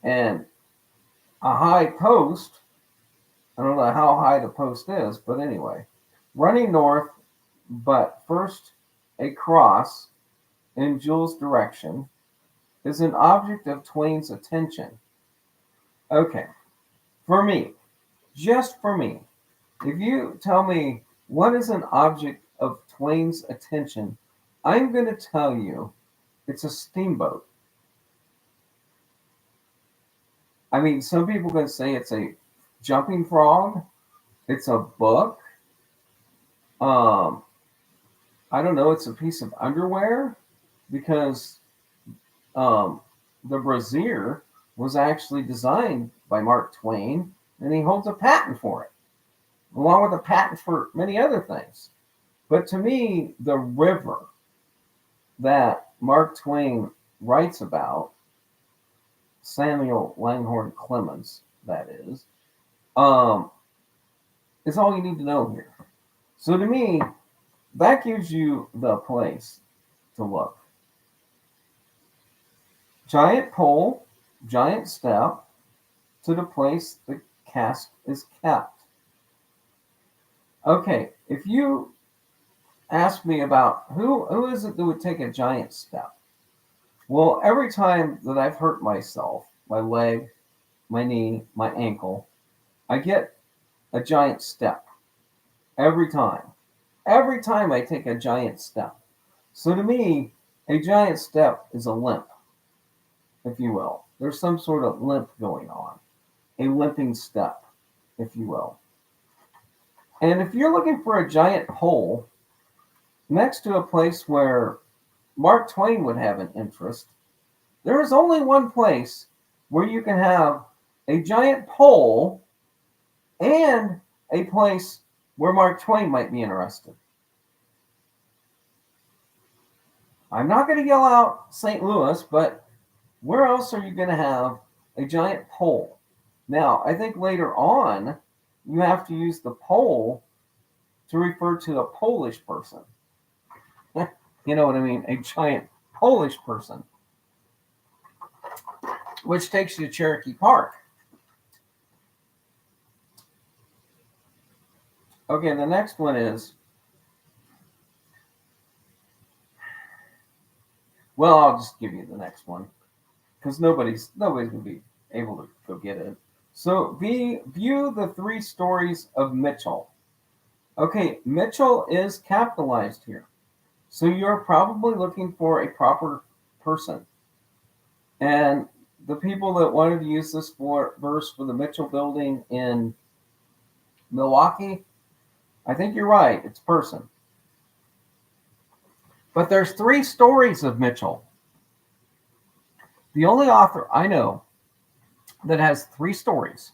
And a high post, I don't know how high the post is, but anyway, running north, but first a cross in Jules' direction is an object of Twain's attention. Okay, for me, just for me, if you tell me what is an object of Twain's attention, I'm going to tell you it's a steamboat. I mean, some people are going to say it's a jumping frog, it's a book. Um, I don't know, it's a piece of underwear because um, the brassiere was actually designed by Mark Twain, and he holds a patent for it, along with a patent for many other things. But to me, the river that Mark Twain writes about, Samuel Langhorne Clemens, that um, is all you need to know here. So to me, that gives you the place to look. Giant pole, giant step to the place the cask is kept. Okay, if you ask me about who is it that would take a giant step? Well, every time that I've hurt myself, my leg, my knee, my ankle, I get a giant step. Every time. Every time I take a giant step. So to me, a giant step is a limp, if you will. There's some sort of limp going on. A limping step, if you will. And if you're looking for a giant pole next to a place where Mark Twain would have an interest, there is only one place where you can have a giant pole and a place where Mark Twain might be interested. I'm not going to yell out St. Louis, but where else are you going to have a giant pole? Now, I think later on, you have to use the pole to refer to a Polish person. You know what I mean? A giant Polish person. Which takes you to Cherokee Park. Okay, the next one is, well, I'll just give you the next one because nobody's going to be able to go get it. So view the three stories of Mitchell. Okay, Mitchell is capitalized here. So you're probably looking for a proper person. And the people that wanted to use this verse for the Mitchell building in Milwaukee, I think you're right, it's person. But there's 3 stories of Mitchell. The only author I know that has 3 stories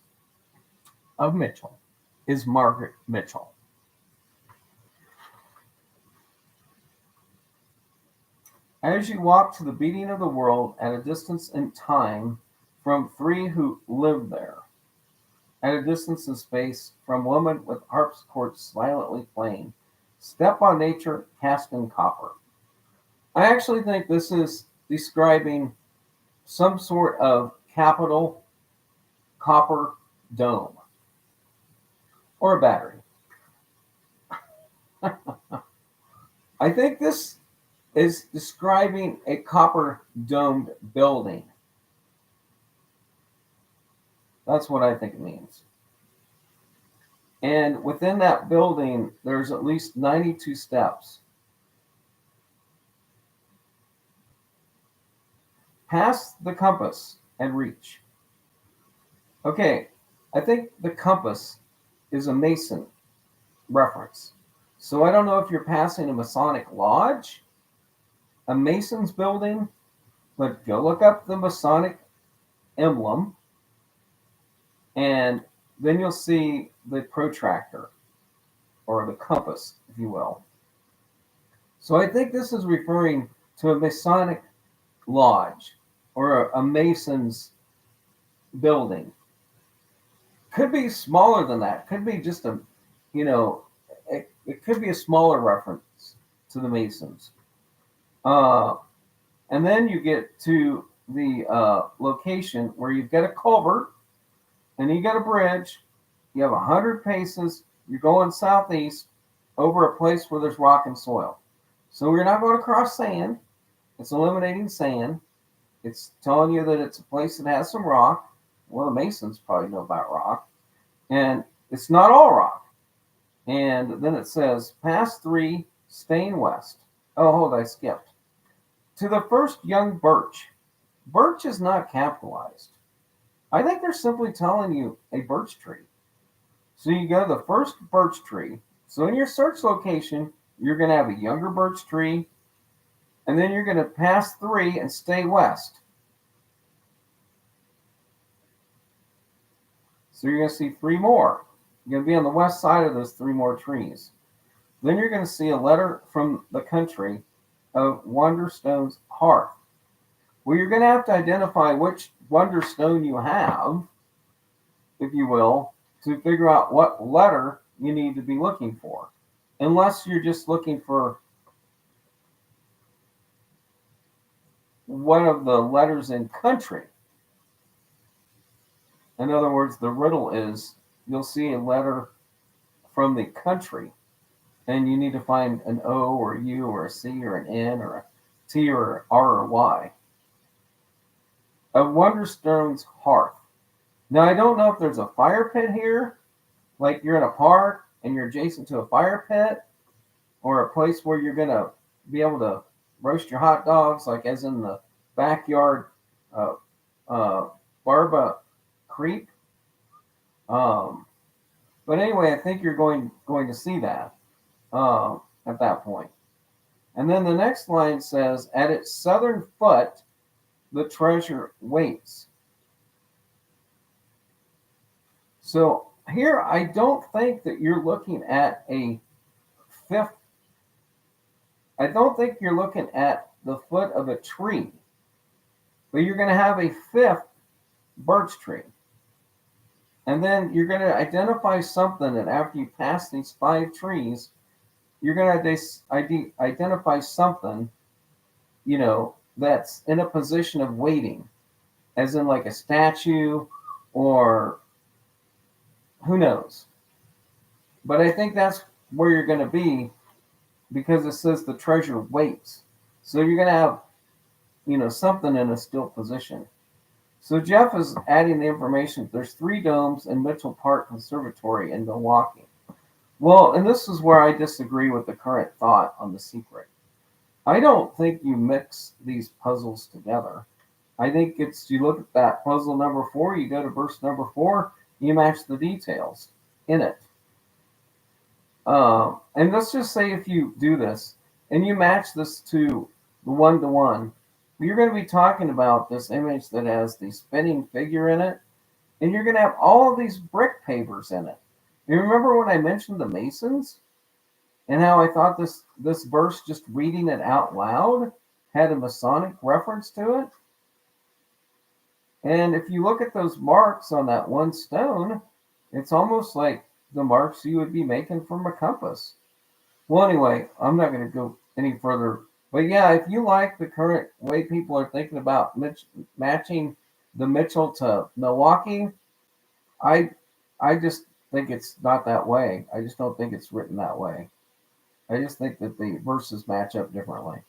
of Mitchell is Margaret Mitchell. As you walk to the beating of the world at a distance in time from 3 who lived there, at a distance in space from women with harpsichords silently playing, step on nature cast in copper. I actually think this is describing some sort of capital copper dome or a battery. I think this is describing a copper domed building. That's what I think it means. And within that building, there's at least 92 steps. Pass the compass and reach. Okay, I think the compass is a Mason reference. So I don't know if you're passing a Masonic lodge, a Mason's building, but go look up the Masonic emblem, and then you'll see the protractor, or the compass, if you will. So I think this is referring to a Masonic lodge or a Mason's building. Could be smaller than that. Could be just a, it could be a smaller reference to the Masons. And then you get to the location where you've got a culvert and you got a bridge. You have 100 paces. You're going southeast over a place where there's rock and soil. So you're not going to cross sand. It's eliminating sand. It's telling you that it's a place that has some rock. Well, the Masons probably know about rock. And it's not all rock. And then it says, past 3, staying west. Oh, hold on, I skipped. To the first young birch. Birch is not capitalized. I think they're simply telling you a birch tree. So you go to the first birch tree. So in your search location, you're going to have a younger birch tree. And then you're going to pass 3 and stay west. So you're going to see 3 more. You're going to be on the west side of those 3 more trees. Then you're going to see a letter from the country of Wonderstone's hearth. Well, you're going to have to identify which Wonderstone you have, if you will, to figure out what letter you need to be looking for. Unless you're just looking for one of the letters in country. In other words, the riddle is you'll see a letter from the country, and you need to find an O or a U or a C or an N or a T or an R or Y. A Wonderstone's hearth. Now, I don't know if there's a fire pit here, like you're in a park and you're adjacent to a fire pit, or a place where you're going to be able to roast your hot dogs, like as in the backyard Barba Creek. But anyway, I think you're going to see that at that point. And then the next line says, at its southern foot, the treasure waits. So here, I don't think that you're looking at a 5th. I don't think you're looking at the foot of a tree, but you're going to have a 5th birch tree. And then you're going to identify something that after you pass these 5 trees, you're going to identify something, that's in a position of waiting, as in like a statue or who knows. But I think that's where you're going to be, because it says the treasure waits. So you're going to have, something in a still position. So Jeff is adding the information. There's 3 domes in Mitchell Park Conservatory in Milwaukee. Well, and this is where I disagree with the current thought on The Secret. I don't think you mix these puzzles together. I think it's you look at that puzzle number 4, you go to verse number 4, you match the details in it. And let's just say if you do this and you match this to the one to one, you're going to be talking about this image that has the spinning figure in it, and you're going to have all of these brick pavers in it. You remember when I mentioned the Masons and how I thought this verse, just reading it out loud, had a Masonic reference to it? And if you look at those marks on that one stone, it's almost like the marks you would be making from a compass. Well, anyway, I'm not going to go any further. But yeah, if you like the current way people are thinking about matching the Mitchell to Milwaukee, I I just think it's not that way. I just don't think it's written that way. I just think that the verses match up differently.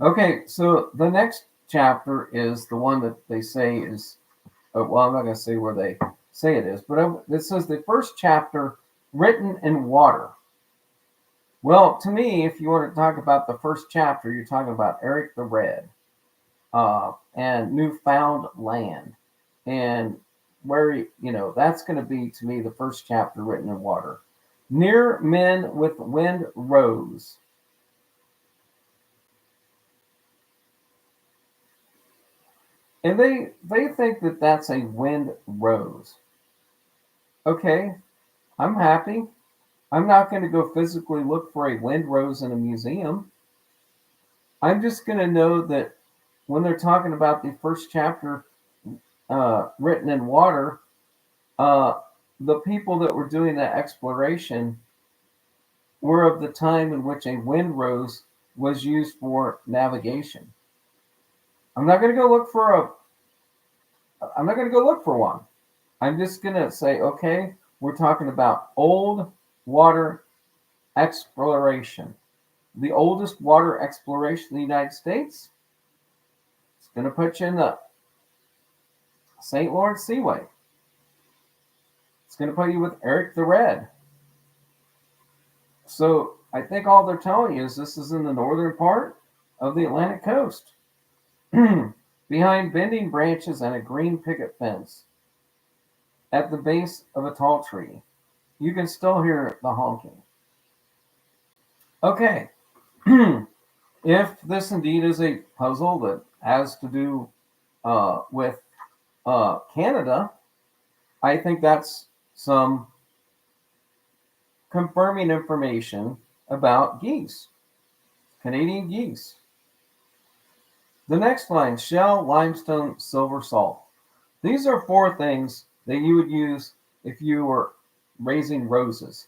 Okay, so the next chapter is the one that they say is, well, I'm not going to say where they say it is, but it says the first chapter written in water. Well, to me, if you want to talk about the first chapter, you're talking about Eric the Red and Newfound Land. And where, that's going to be, to me, the first chapter written in water. Near men with wind rose. And they think that that's a wind rose. Okay, I'm happy. I'm not going to go physically look for a wind rose in a museum. I'm just going to know that when they're talking about the first chapter written in water, the people that were doing that exploration were of the time in which a wind rose was used for navigation. I'm not going to go look for one. I'm just going to say, okay, we're talking about old water exploration. The oldest water exploration in the United States. It's going to put you in the St. Lawrence Seaway. It's going to put you with Eric the Red. So I think all they're telling you is this is in the northern part of the Atlantic coast. Behind bending branches and a green picket fence at the base of a tall tree, you can still hear the honking. Okay, if this indeed is a puzzle that has to do with Canada, I think that's some confirming information about geese, Canadian geese. The next line, shell, limestone, silver, salt. These are 4 things that you would use if you were raising roses.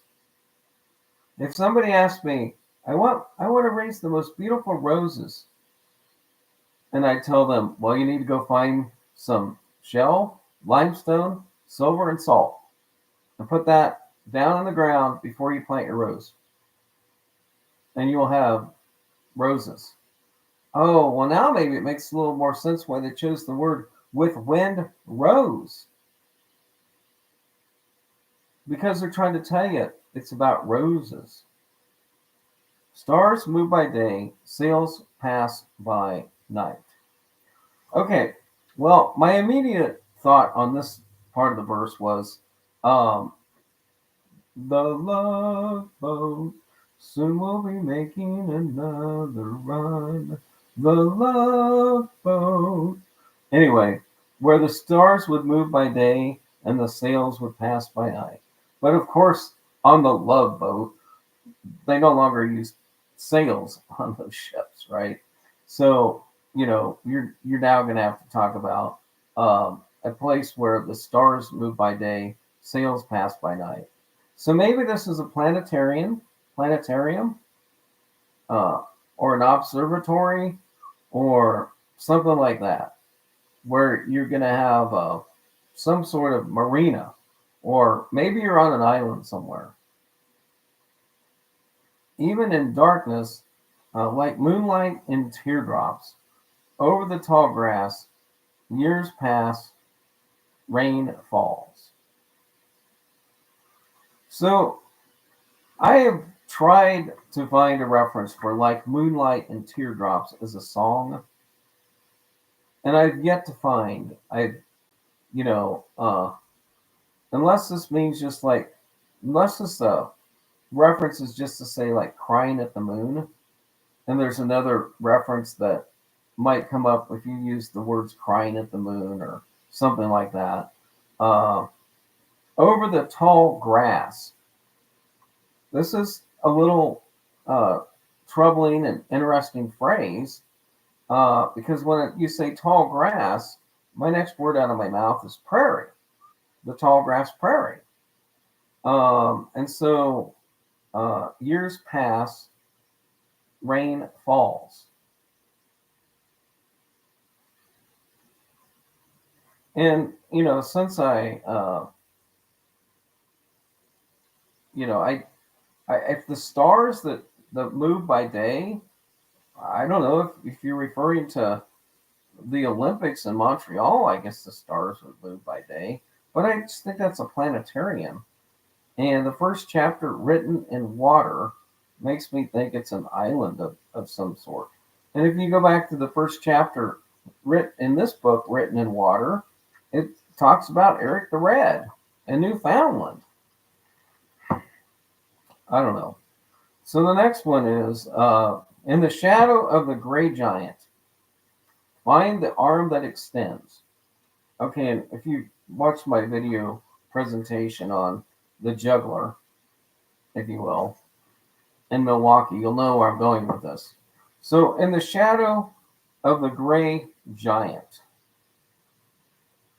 If somebody asked me, I want to raise the most beautiful roses, and I tell them, well, you need to go find some shell, limestone, silver, and salt, and put that down on the ground before you plant your rose, and you will have roses. Oh, well, now maybe it makes a little more sense why they chose the word with wind rose. Because they're trying to tell you it's about roses. Stars move by day, sails pass by night. Okay, well, my immediate thought on this part of the verse was the love boat soon will be making another run. The love boat. Anyway, where the stars would move by day and the sails would pass by night. But of course, on the love boat, they no longer use sails on those ships, right? So, you're now going to have to talk about a place where the stars move by day, sails pass by night. So maybe this is a planetarium, or an observatory, or something like that, where you're going to have some sort of marina, or maybe you're on an island somewhere. Even in darkness, like moonlight and teardrops, over the tall grass, years pass, rain falls. So I have tried to find a reference for like moonlight and teardrops as a song, and I've yet to find. You know, unless this means just like, unless this reference is just to say like crying at the moon, and there's another reference that might come up if you use the words crying at the moon or something like that. Uh, Over the tall grass. This is a little uh, troubling and interesting phrase because when you say tall grass, my next word out of my mouth is prairie, the tall grass prairie. And so years pass, rain falls. And, since if the stars that move by day, I don't know if you're referring to the Olympics in Montreal, I guess the stars would move by day, but I just think that's a planetarium. And the first chapter, written in water, makes me think it's an island of some sort. And if you go back to the first chapter written in this book, Written in Water, it talks about Eric the Red and Newfoundland. I don't know. So the next one is in the shadow of the gray giant, find the arm that extends. Okay, and if you watch my video presentation on the juggler, if you will, in Milwaukee, you'll know where I'm going with this. So in the shadow of the gray giant.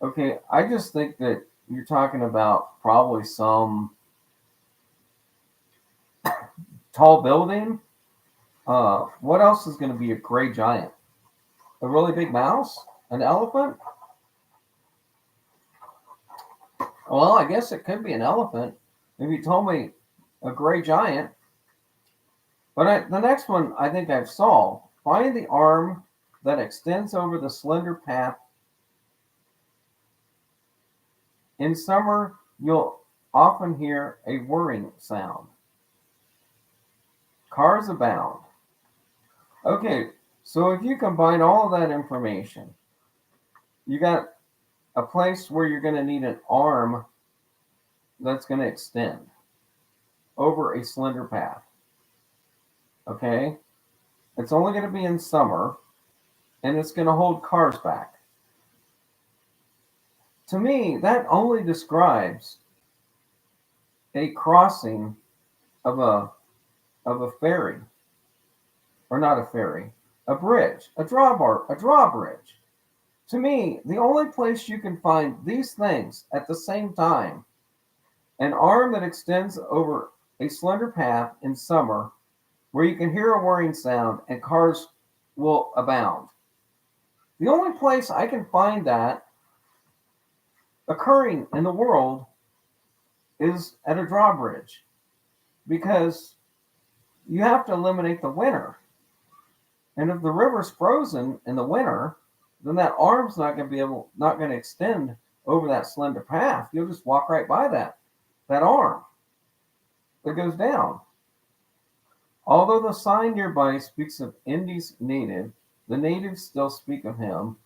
Okay, I just think that you're talking about probably some tall building. What else is going to be a gray giant? A really big mouse? An elephant? Well, I guess it could be an elephant if you told me a gray giant. But the next one I think I've solved. Find the arm that extends over the slender path. In summer, you'll often hear a whirring sound. Cars abound. Okay, so if you combine all of that information, you got a place where you're going to need an arm that's going to extend over a slender path. Okay? It's only going to be in summer, and it's going to hold cars back. To me, that only describes a crossing of a ferry, or not a ferry, a bridge, a drawbridge. To me, the only place you can find these things at the same time, an arm that extends over a slender path in summer, where you can hear a whirring sound and cars will abound. The only place I can find that occurring in the world is at a drawbridge, because you have to eliminate the winter. And if the river's frozen in the winter, then that arm's not going to extend over that slender path. You'll just walk right by that arm that goes down. Although the sign nearby speaks of Indy's native, the natives still speak of him,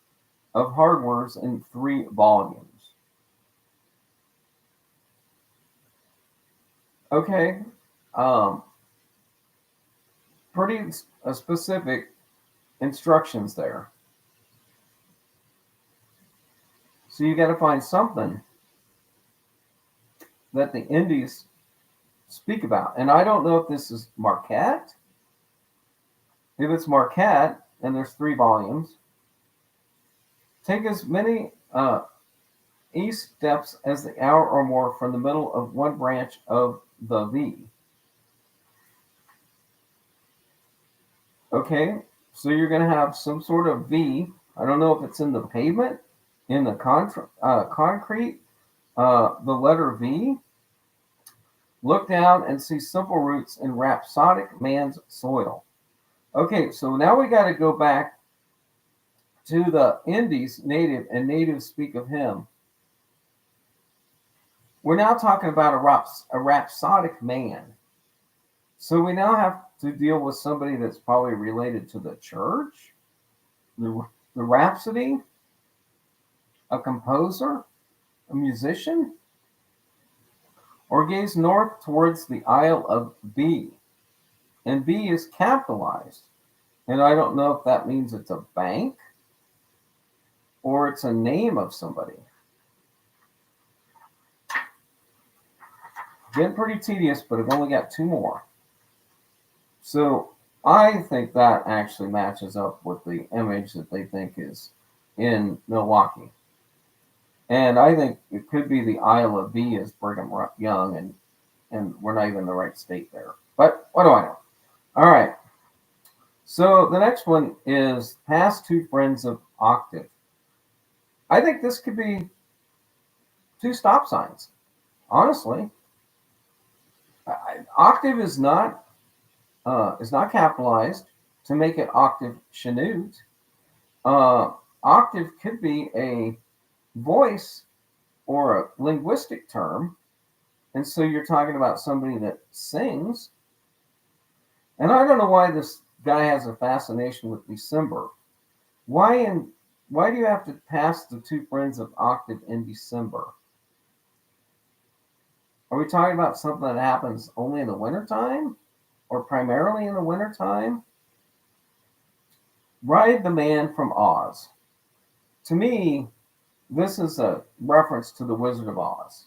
of hard words in 3 volumes. Okay, pretty specific instructions there. So you got to find something that the Indies speak about. And I don't know if this is Marquette. If it's Marquette, and there's 3 volumes, take as many east steps as the hour or more from the middle of one branch of the V. Okay, so you're going to have some sort of V. I don't know if it's in the pavement, in the concrete, the letter V. Look down and see simple roots in rhapsodic man's soil. Okay, so now we got to go back to the Indies, native, and natives speak of him. We're now talking about a rhapsodic man. So we now have to deal with somebody that's probably related to the church, the Rhapsody, a composer, a musician, or gaze north towards the Isle of B. And B is capitalized. And I don't know if that means it's a bank or it's a name of somebody. Getting pretty tedious, but I've only got two more. So I think that actually matches up with the image that they think is in Milwaukee. And I think it could be the Isle of B as Brigham Young, and we're not even in the right state there. But what do I know? All right. So the next one is past two friends of octave. I think this could be two stop signs. Honestly, octave is not capitalized to make it octave chanute. Octave could be a voice or a linguistic term, and so you're talking about somebody that sings. And I don't know why this guy has a fascination with December. Why do you have to pass the two friends of octave in December? Are we talking about something that happens only in the wintertime or primarily in the wintertime? Ride the Man from Oz. To me, this is a reference to the Wizard of Oz.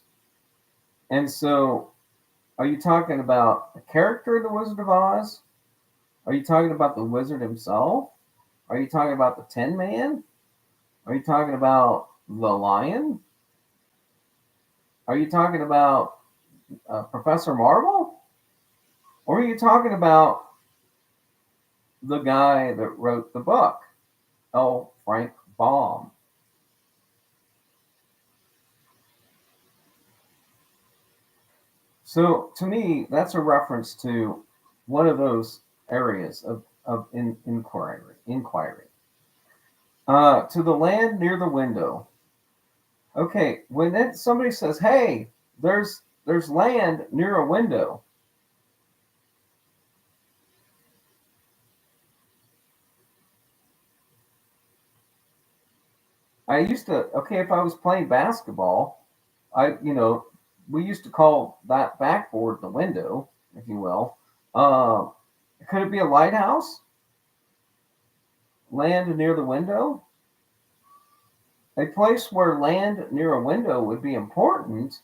And so, are you talking about the character of the Wizard of Oz? Are you talking about the wizard himself? Are you talking about the Tin Man? Are you talking about the lion? Are you talking about Professor Marvel? Or are you talking about the guy that wrote the book, L. Frank Baum? So to me, that's a reference to one of those areas of inquiry. To the land near the window. Okay, when somebody says, "Hey, there's land near a window," I used to, okay, if I was playing basketball, we used to call that backboard the window, if you will. Uh, could it be a lighthouse? Land near the window? A place where land near a window would be important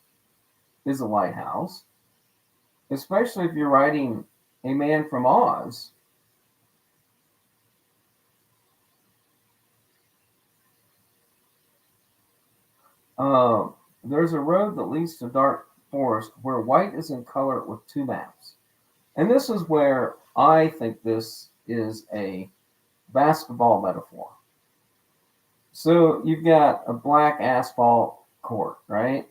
is a lighthouse, especially if you're writing A Man from Oz. Uh, there's a road that leads to dark forest where white is in color with two maps. And this is where I think this is a basketball metaphor. So you've got a black asphalt court, right?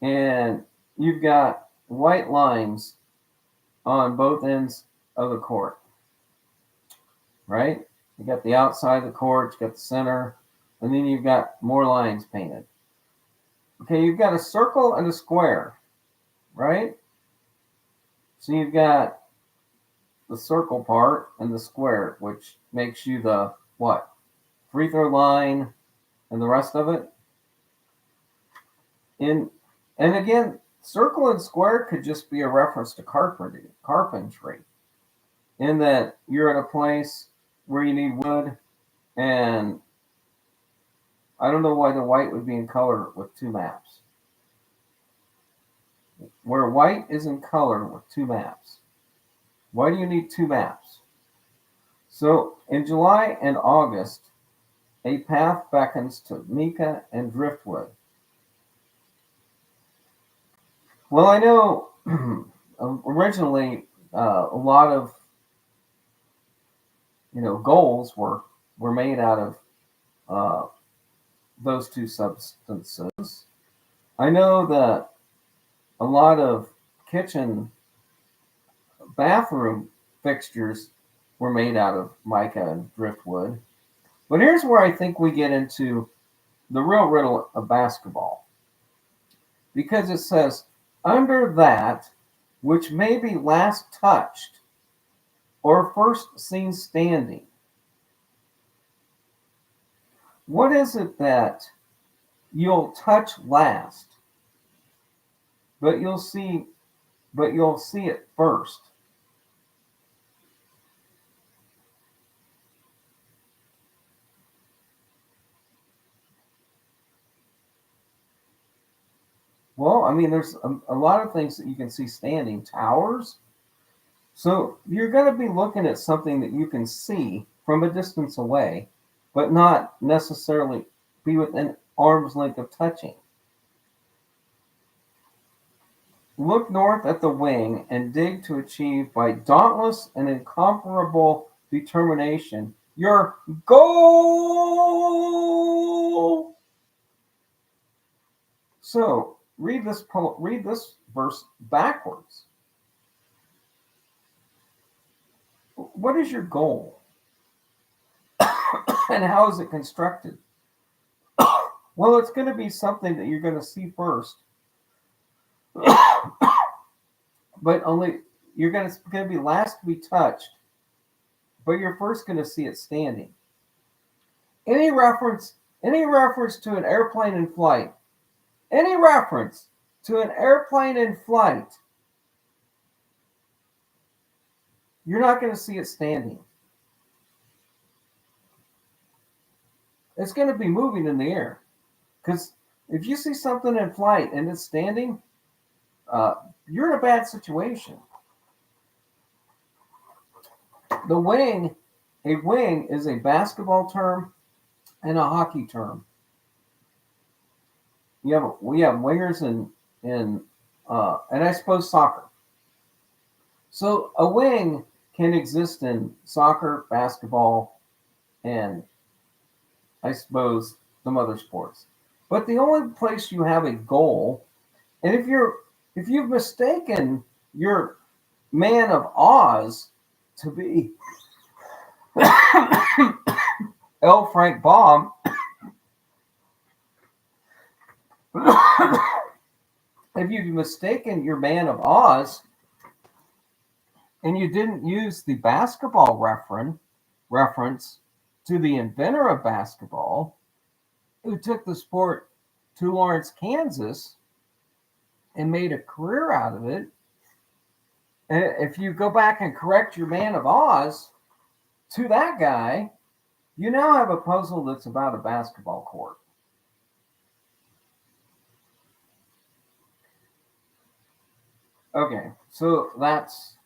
And you've got white lines on both ends of the court, right? You got the outside of the court, you got the center, and then you've got more lines painted. Okay, you've got a circle and a square, right? So you've got the circle part and the square, which makes you the what? Free throw line and the rest of it. In and again, circle and square could just be a reference to carpentry, in that you're at a place where you need wood, and I don't know why the white would be in color with two maps. Where white is in color with two maps. Why do you need two maps? So in July and August, a path beckons to mica and driftwood. Well, I know originally a lot of goals were made out of uh, those two substances. I know that a lot of kitchen bathroom fixtures were made out of mica and driftwood. But here's where I think we get into the real riddle of basketball. Because it says, under that which may be last touched or first seen standing. What is it that you'll touch last, but you'll see it first? Well, I mean, there's a lot of things that you can see standing. Towers. So you're going to be looking at something that you can see from a distance away, but not necessarily be within arm's length of touching. Look north at the wing and dig to achieve by dauntless and incomparable determination your goal. So read this verse backwards. What is your goal? And how is it constructed? Well, it's going to be something that you're going to see first, but only it's going to be last to be touched, but you're first going to see it standing. Any reference to an airplane in flight, you're not going to see it standing. It's going to be moving in the air. Because if you see something in flight and it's standing, you're in a bad situation. A wing is a basketball term and a hockey term. We have wingers in and I suppose soccer. So a wing can exist in soccer, basketball, and I suppose some other sports. But the only place you have a goal, and if you've mistaken your man of Oz to be L. Frank Baum, if you've mistaken your man of Oz and you didn't use the basketball reference to the inventor of basketball, who took the sport to Lawrence, Kansas, and made a career out of it. And if you go back and correct your man of Oz to that guy, you now have a puzzle that's about a basketball court. Okay, so that's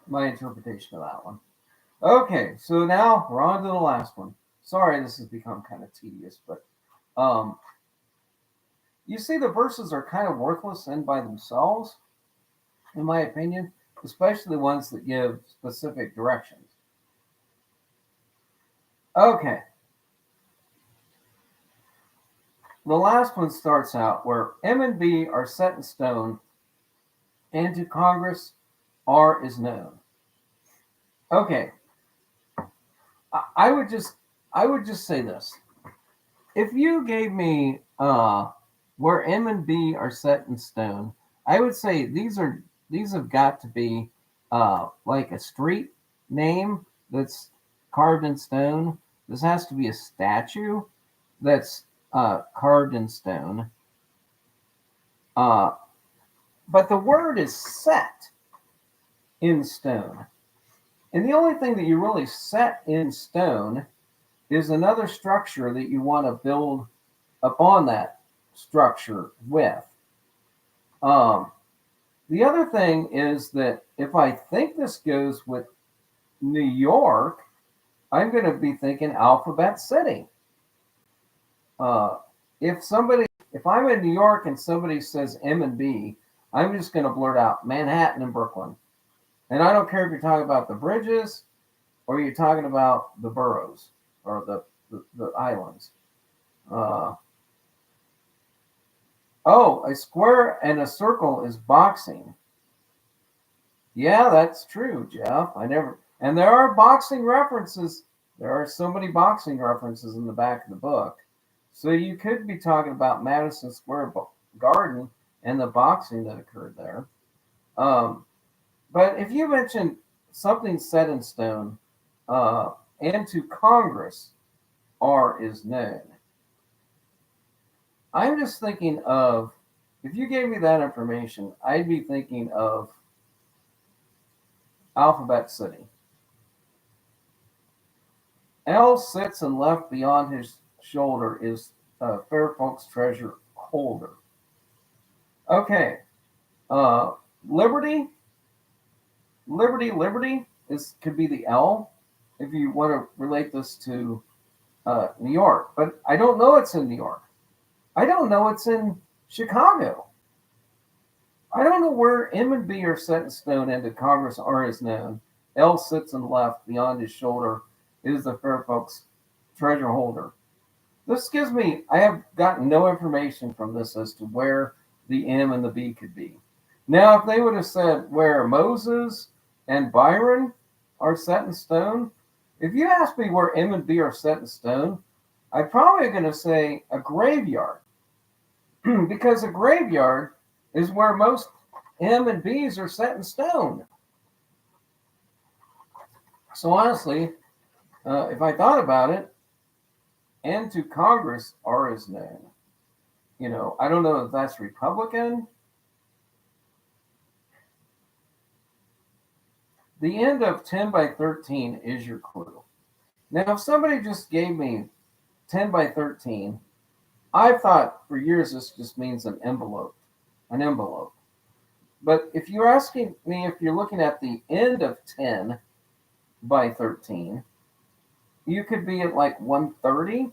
my interpretation of that one. Okay, so now we're on to the last one. Sorry, this has become kind of tedious, but you see the verses are kind of worthless in by themselves, in my opinion, especially the ones that give specific directions. Okay. The last one starts out where M and B are set in stone, and to Congress R is known. Okay. I would just say this. If you gave me where M and B are set in stone, I would say these have got to be like a street name that's carved in stone. This has to be a statue that's carved in stone. But the word is set in stone. And the only thing that you really set in stone is another structure that you want to build upon that structure with. The other thing is that if I think this goes with New York, I'm going to be thinking Alphabet City. If I'm in New York and somebody says M and B, I'm just going to blurt out Manhattan and Brooklyn. And I don't care if you're talking about the bridges or you're talking about the boroughs or the islands. A square and a circle is boxing. Yeah, that's true, Jeff. And there are boxing references. There are so many boxing references in the back of the book. So you could be talking about Madison Square Garden and the boxing that occurred there. Um, but if you mention something set in stone, and to Congress, R is known. I'm just thinking of, if you gave me that information, I'd be thinking of Alphabet City. L sits and left beyond his shoulder is Fair Folks treasure holder. Okay. Uh, Liberty, Liberty is could be the L if you want to relate this to New York, but I don't know it's in New York. I don't know it's in Chicago. I don't know where M and B are set in stone and to Congress R is known. L sits and left beyond his shoulder is the fair folks treasure holder. This gives me, I have gotten no information from this as to where the M and the B could be. Now, if they would have said where Moses and Byron are set in stone, if you ask me where M and B are set in stone, I'm probably going to say a graveyard. Because a graveyard is where most M and B's are set in stone. So honestly, if I thought about it, and to Congress R is known. You know, I don't know if that's Republican. The end of 10 by 13 is your clue. Now, if somebody just gave me 10 by 13, I thought for years this just means an envelope. An envelope. But if you're asking me if you're looking at the end of 10 by 13, you could be at like 130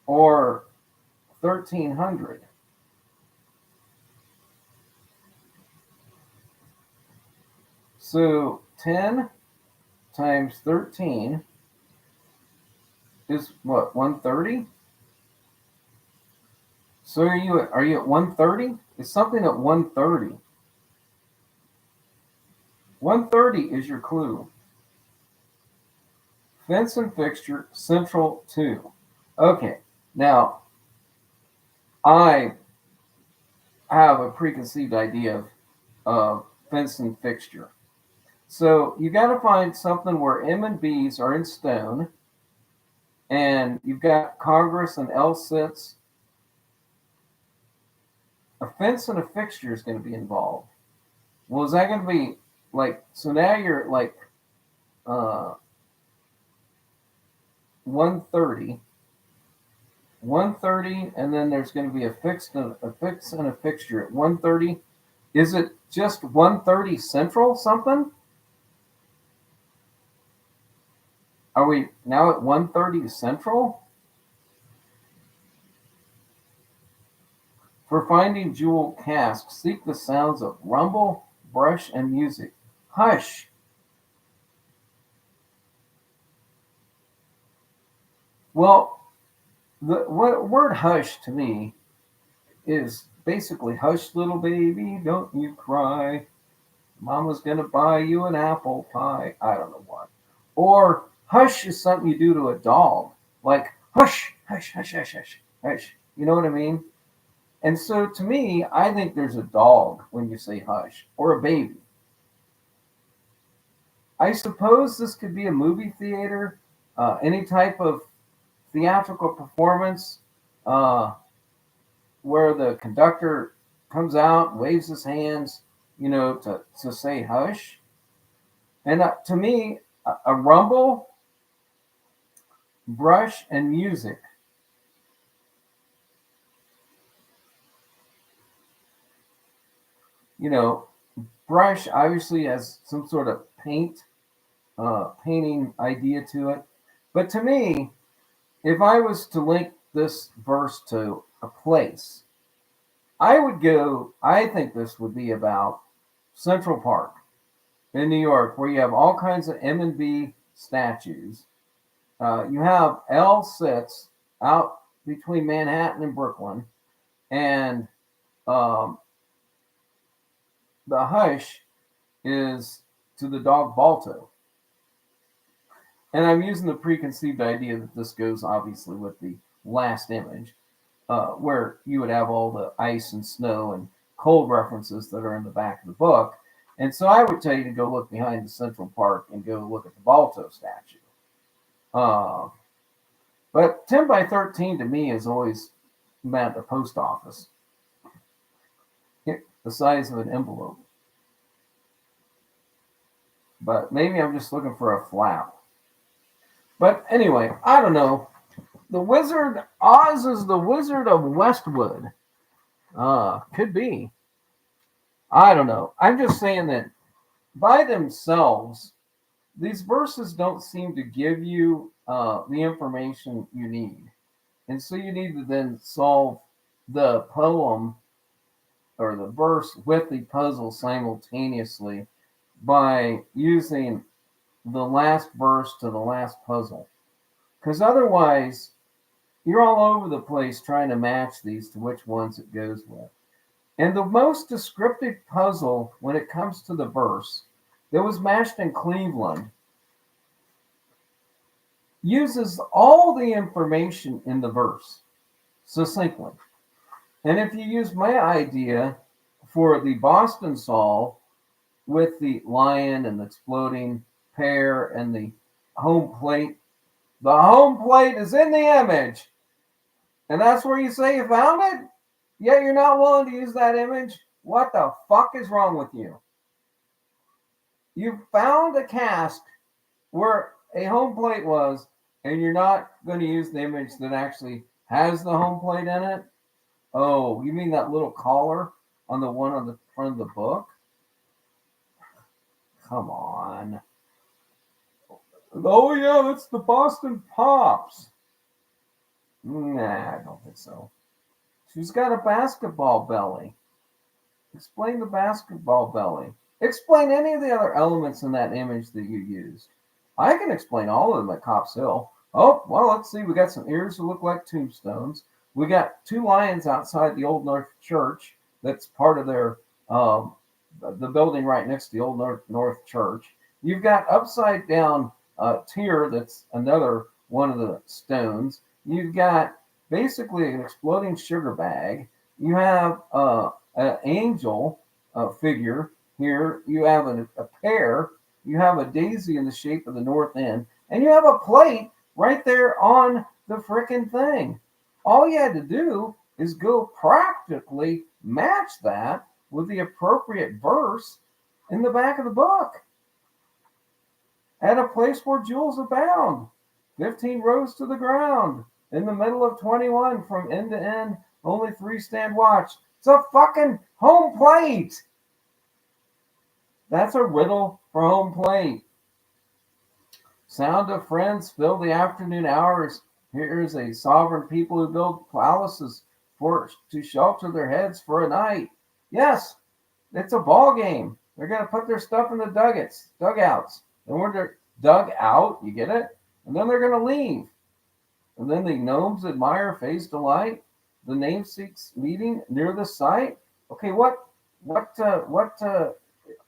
or 1300. So 10 times 13 is what, 130? So are you at 130? Is something at 130? 130 is your clue. Fence and fixture, central 2. Okay, now I have a preconceived idea of fence and fixture. So you got to find something where M and B's are in stone, and you've got Congress and L sits. A fence and a fixture is going to be involved. Well, is that going to be like, so now you're like 130, 130, and then there's going to be a fix and a fixture at 130. Is it just 130 central something? Are we now at 130 central? For finding jewel casks, seek the sounds of rumble, brush, and music. Hush. Well, the word hush to me is basically hush, little baby, don't you cry. Mama's gonna buy you an apple pie. I don't know what. Or hush is something you do to a dog, like hush, hush, hush, hush, hush, hush. You know what I mean? And so to me, I think there's a dog when you say hush, or a baby. I suppose this could be a movie theater, any type of theatrical performance uh, where the conductor comes out, waves his hands, you know, to say hush. And to me, a rumble, brush, and music. You know, brush obviously has some sort of painting idea to it. But to me, if I was to link this verse to a place, I would go, I think this would be about Central Park in New York, where you have all kinds of M and B statues. You have L sits out between Manhattan and Brooklyn, and um, the hush is to the dog Balto. And I'm using the preconceived idea that this goes obviously with the last image, where you would have all the ice and snow and cold references that are in the back of the book. And so I would tell you to go look behind the Central Park and go look at the Balto statue. Uh, but 10 by 13 to me has always meant a post office, the size of an envelope. But maybe I'm just looking for a flap. But anyway, I don't know. The Wizard, Oz is the Wizard of Westwood. Could be. I don't know. I'm just saying that by themselves, these verses don't seem to give you the information you need. And so you need to then solve the poem or the verse with the puzzle simultaneously by using the last verse to the last puzzle. Because otherwise, you're all over the place trying to match these to which ones it goes with. And the most descriptive puzzle when it comes to the verse that was matched in Cleveland uses all the information in the verse succinctly. And if you use my idea for the Boston solve with the lion and the exploding pear and the home plate is in the image. And that's where you say you found it? Yet you're not willing to use that image? What the fuck is wrong with you? You found a cask where a home plate was, and you're not going to use the image that actually has the home plate in it? Oh, you mean that little collar on the one on the front of the book? Come on. Oh, yeah, that's the Boston Pops. Nah, I don't think so. She's got a basketball belly. Explain the basketball belly. Explain any of the other elements in that image that you used. I can explain all of them at Copp's Hill. Oh, well, let's see. We got some ears that look like tombstones. We got two lions outside the Old North Church. That's part of their the building right next to the Old North Church. You've got upside down tier. That's another one of the stones. You've got basically an exploding sugar bag. You have an angel figure here. You have a pear. You have a daisy in the shape of the north end. And you have a plate right there on the frickin' thing. All you had to do is go practically match that with the appropriate verse in the back of the book. At a place where jewels abound. 15 rows to the ground. In the middle of 21 from end to end, only 3 stand watch. It's a fucking home plate. That's a riddle for home plate. Sound of friends fill the afternoon hours. Here's a sovereign people who build palaces to shelter their heads for a night. Yes, it's a ball game. They're going to put their stuff in the dugouts. And when they're dug out, you get it? And then they're going to leave. And then the gnomes admire face delight. The namesakes meeting near the site. Okay,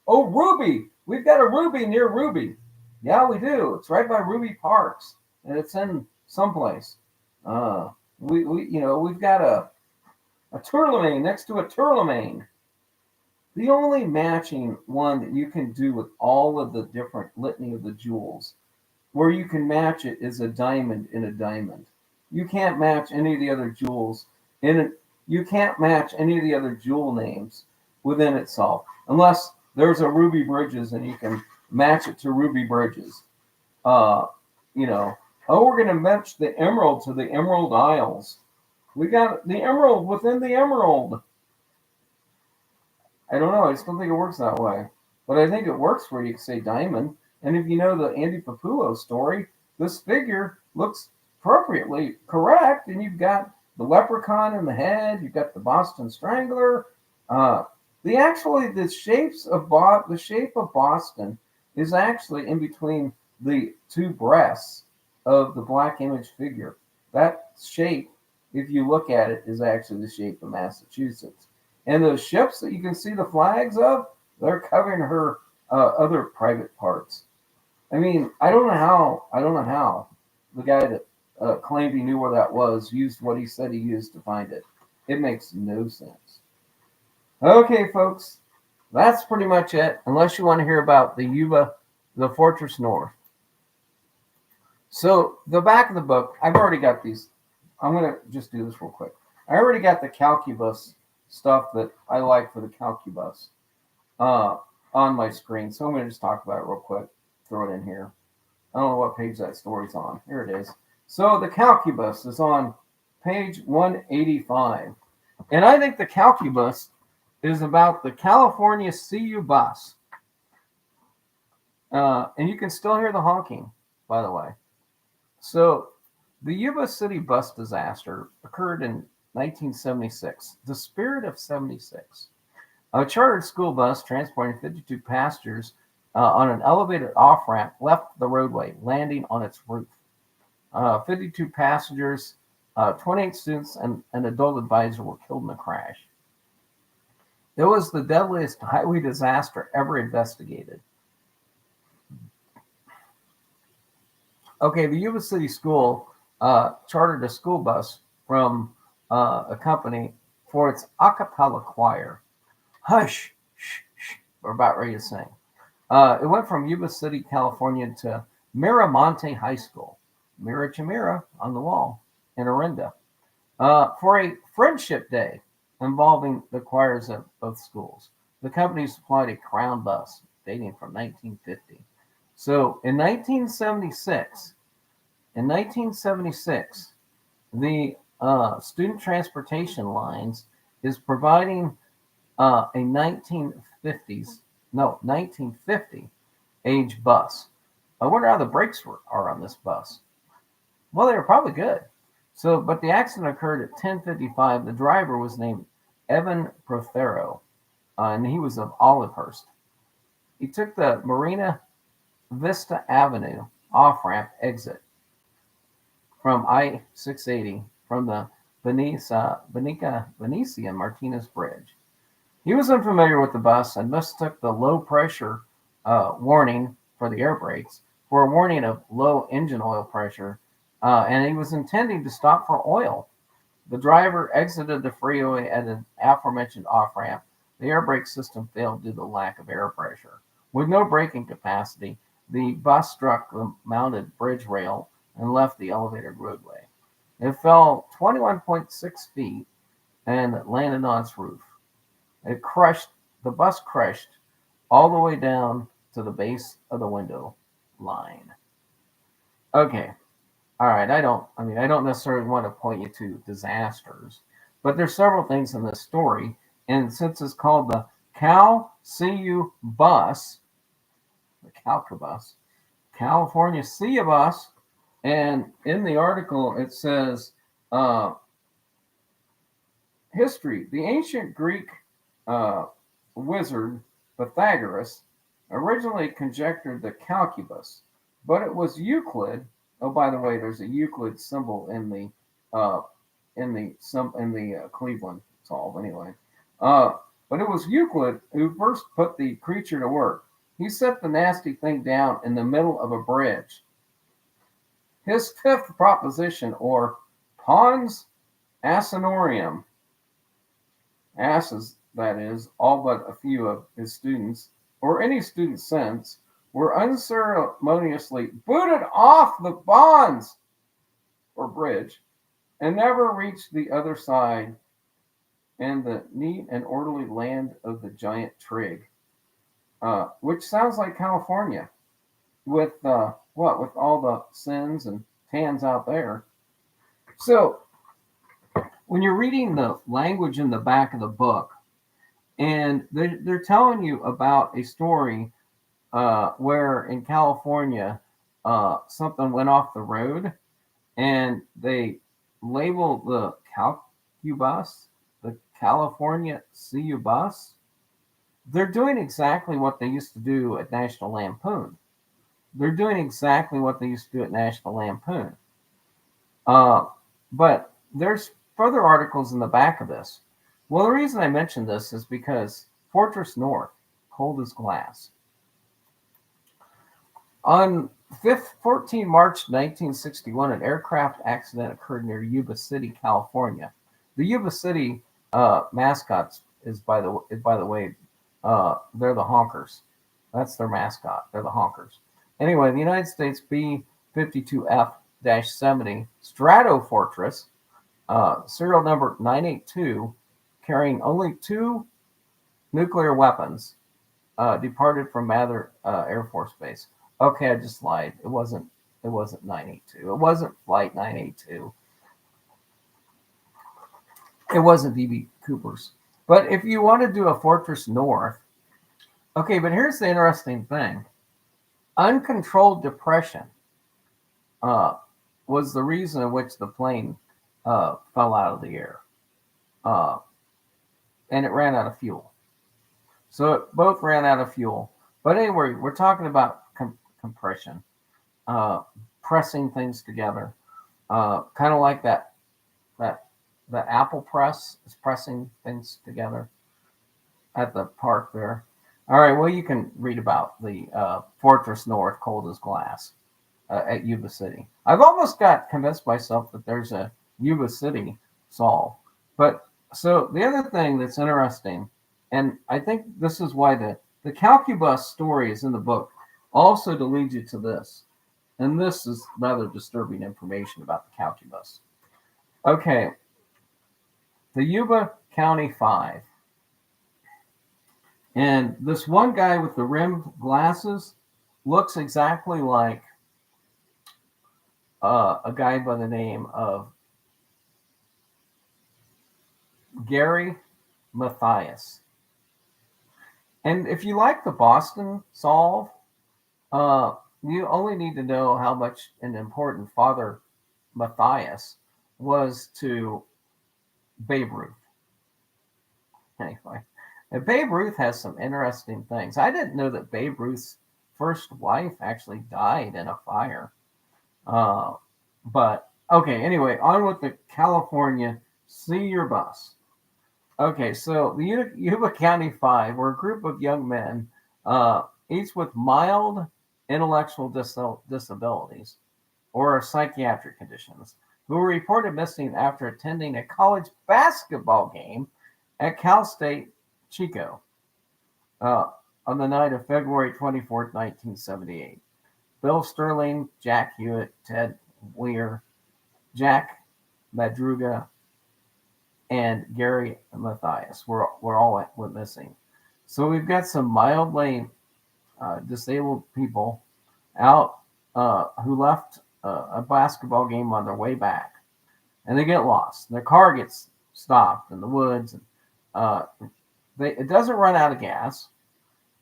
oh, Ruby. We've got a Ruby near Ruby. Yeah, we do. It's right by Ruby Parks. And it's in someplace. We've got a Tourmaline next to a Tourmaline. The only matching one that you can do with all of the different litany of the jewels, where you can match it, is a diamond in a diamond. You can't match any of the other jewels you can't match any of the other jewel names within itself, unless there's a Ruby Bridges and you can match it to Ruby Bridges. Oh, we're going to match the emerald to the Emerald Isles. We got the emerald within the emerald. I don't know. I just don't think it works that way. But I think it works where you can say diamond. And if you know the Andy Papulo story, this figure looks appropriately correct. And you've got the leprechaun in the head. You've got the Boston Strangler. The shape of Boston is actually in between the two breasts of the black image figure. That shape, if you look at it, is actually the shape of Massachusetts. And those ships that you can see the flags of, they're covering her other private parts. I mean, I don't know how the guy that claimed he knew where that was used what he said he used to find it. It makes no sense. Okay, folks, that's pretty much it. Unless you want to hear about the Fortress North. So the back of the book, I've already got these. I'm gonna just do this real quick. I already got the calculus stuff that I like for the calculus uh, on my screen. So I'm gonna just talk about it real quick. Throw it in here. I don't know what page that story's on. Here it is. So the calculus is on page 185, and I think the calculus is about the California CU bus. And you can still hear the honking, by the way. So, the Yuba City bus disaster occurred in 1976, the spirit of 76. A chartered school bus transporting 52 passengers on an elevated off ramp left the roadway, landing on its roof. 52 passengers, 28 students, and an adult advisor were killed in the crash. It was the deadliest highway disaster ever investigated. Okay, the Yuba City School chartered a school bus from a company for its a cappella choir. Hush, shh, shh, we're about ready to sing. It went from Yuba City, California to Miramonte High School, Mira Chimera on the wall in Orinda, for a friendship day involving the choirs of both schools. The company supplied a Crown bus dating from 1950. So in 1976, the Student Transportation Lines is providing a 1950 age bus. I wonder how the brakes are on this bus. Well, they were probably good. So, but the accident occurred at 10:55. The driver was named Evan Prothero, and he was of Olivehurst. He took the Marina Vista Avenue off-ramp exit from I-680 from the Benicia Martinez Bridge. He was unfamiliar with the bus and mistook the low pressure warning for the air brakes for a warning of low engine oil pressure, and he was intending to stop for oil. The driver exited the freeway at an aforementioned off ramp. The air brake system failed due to lack of air pressure. With no braking capacity, the bus struck the mounted bridge rail and left the elevated roadway. It fell 21.6 feet and landed on its roof. The bus crushed all the way down to the base of the window line. Okay. All right. I don't necessarily want to point you to disasters, but there's several things in this story. And since it's called the Cal CU bus, the Calcabus, California CU bus, and in the article it says, history. The ancient Greek wizard Pythagoras originally conjectured the calculus, but it was Euclid. Oh, by the way, there's a Euclid symbol in the Cleveland solve anyway. But it was Euclid who first put the creature to work. He set the nasty thing down in the middle of a bridge. His fifth proposition, or pons asinorum, asses, that is, all but a few of his students, or any student since, were unceremoniously booted off the bonds or bridge and never reached the other side and the neat and orderly land of the giant trig, which sounds like California with with all the sins and tans out there. So when you're reading the language in the back of the book, and they're telling you about a story where in California something went off the road, and they label the Calcubus, the California CU bus. They're doing exactly what they used to do at National Lampoon. They're doing exactly what they used to do at National Lampoon. But there's further articles in the back of this. Well, the reason I mention this is because Fortress North, cold as glass. On 14 March 1961, an aircraft accident occurred near Yuba City, California. The Yuba City mascot is by the way, they're the honkers. That's their mascot. They're the honkers. Anyway, the United States B-52F-70 Stratofortress, serial number 982, carrying only two nuclear weapons, departed from Mather Air Force Base. Okay, I just lied. It wasn't 982. It wasn't Flight 982. It wasn't DB Cooper's. But if you want to do a Fortress North, okay, but here's the interesting thing. Uncontrolled depression was the reason in which the plane fell out of the air. And it ran out of fuel. So it both ran out of fuel. But anyway, we're talking about compression, pressing things together, kind of like that the apple press is pressing things together at the park there. All right, well, you can read about the Fortress North, cold as glass, at Yuba City. I've almost got convinced myself that there's a Yuba City solve. But so the other thing that's interesting, and I think this is why the Calcubus story is in the book, also to lead you to this. And this is rather disturbing information about the Calcubus. Okay, the Yuba County Five. And this one guy with the rimmed glasses looks exactly like a guy by the name of Gary Mathias. And if you like the Boston solve, you only need to know how much an important Father Mathias was to Babe Ruth. Anyway, and Babe Ruth has some interesting things. I didn't know that Babe Ruth's first wife actually died in a fire. But okay, anyway, on with the California See Your Bus. Okay, so the Yuba County Five were a group of young men, each with mild intellectual disabilities or psychiatric conditions, who were reported missing after attending a college basketball game at Cal State Chico on the night of February 24th, 1978. Bill Sterling, Jack Hewitt, Ted Weir, Jack Madruga, and Gary Mathias were all missing. So we've got some mildly disabled people out who left a basketball game on their way back, and they get lost. Their car gets stopped in the woods, and it doesn't run out of gas.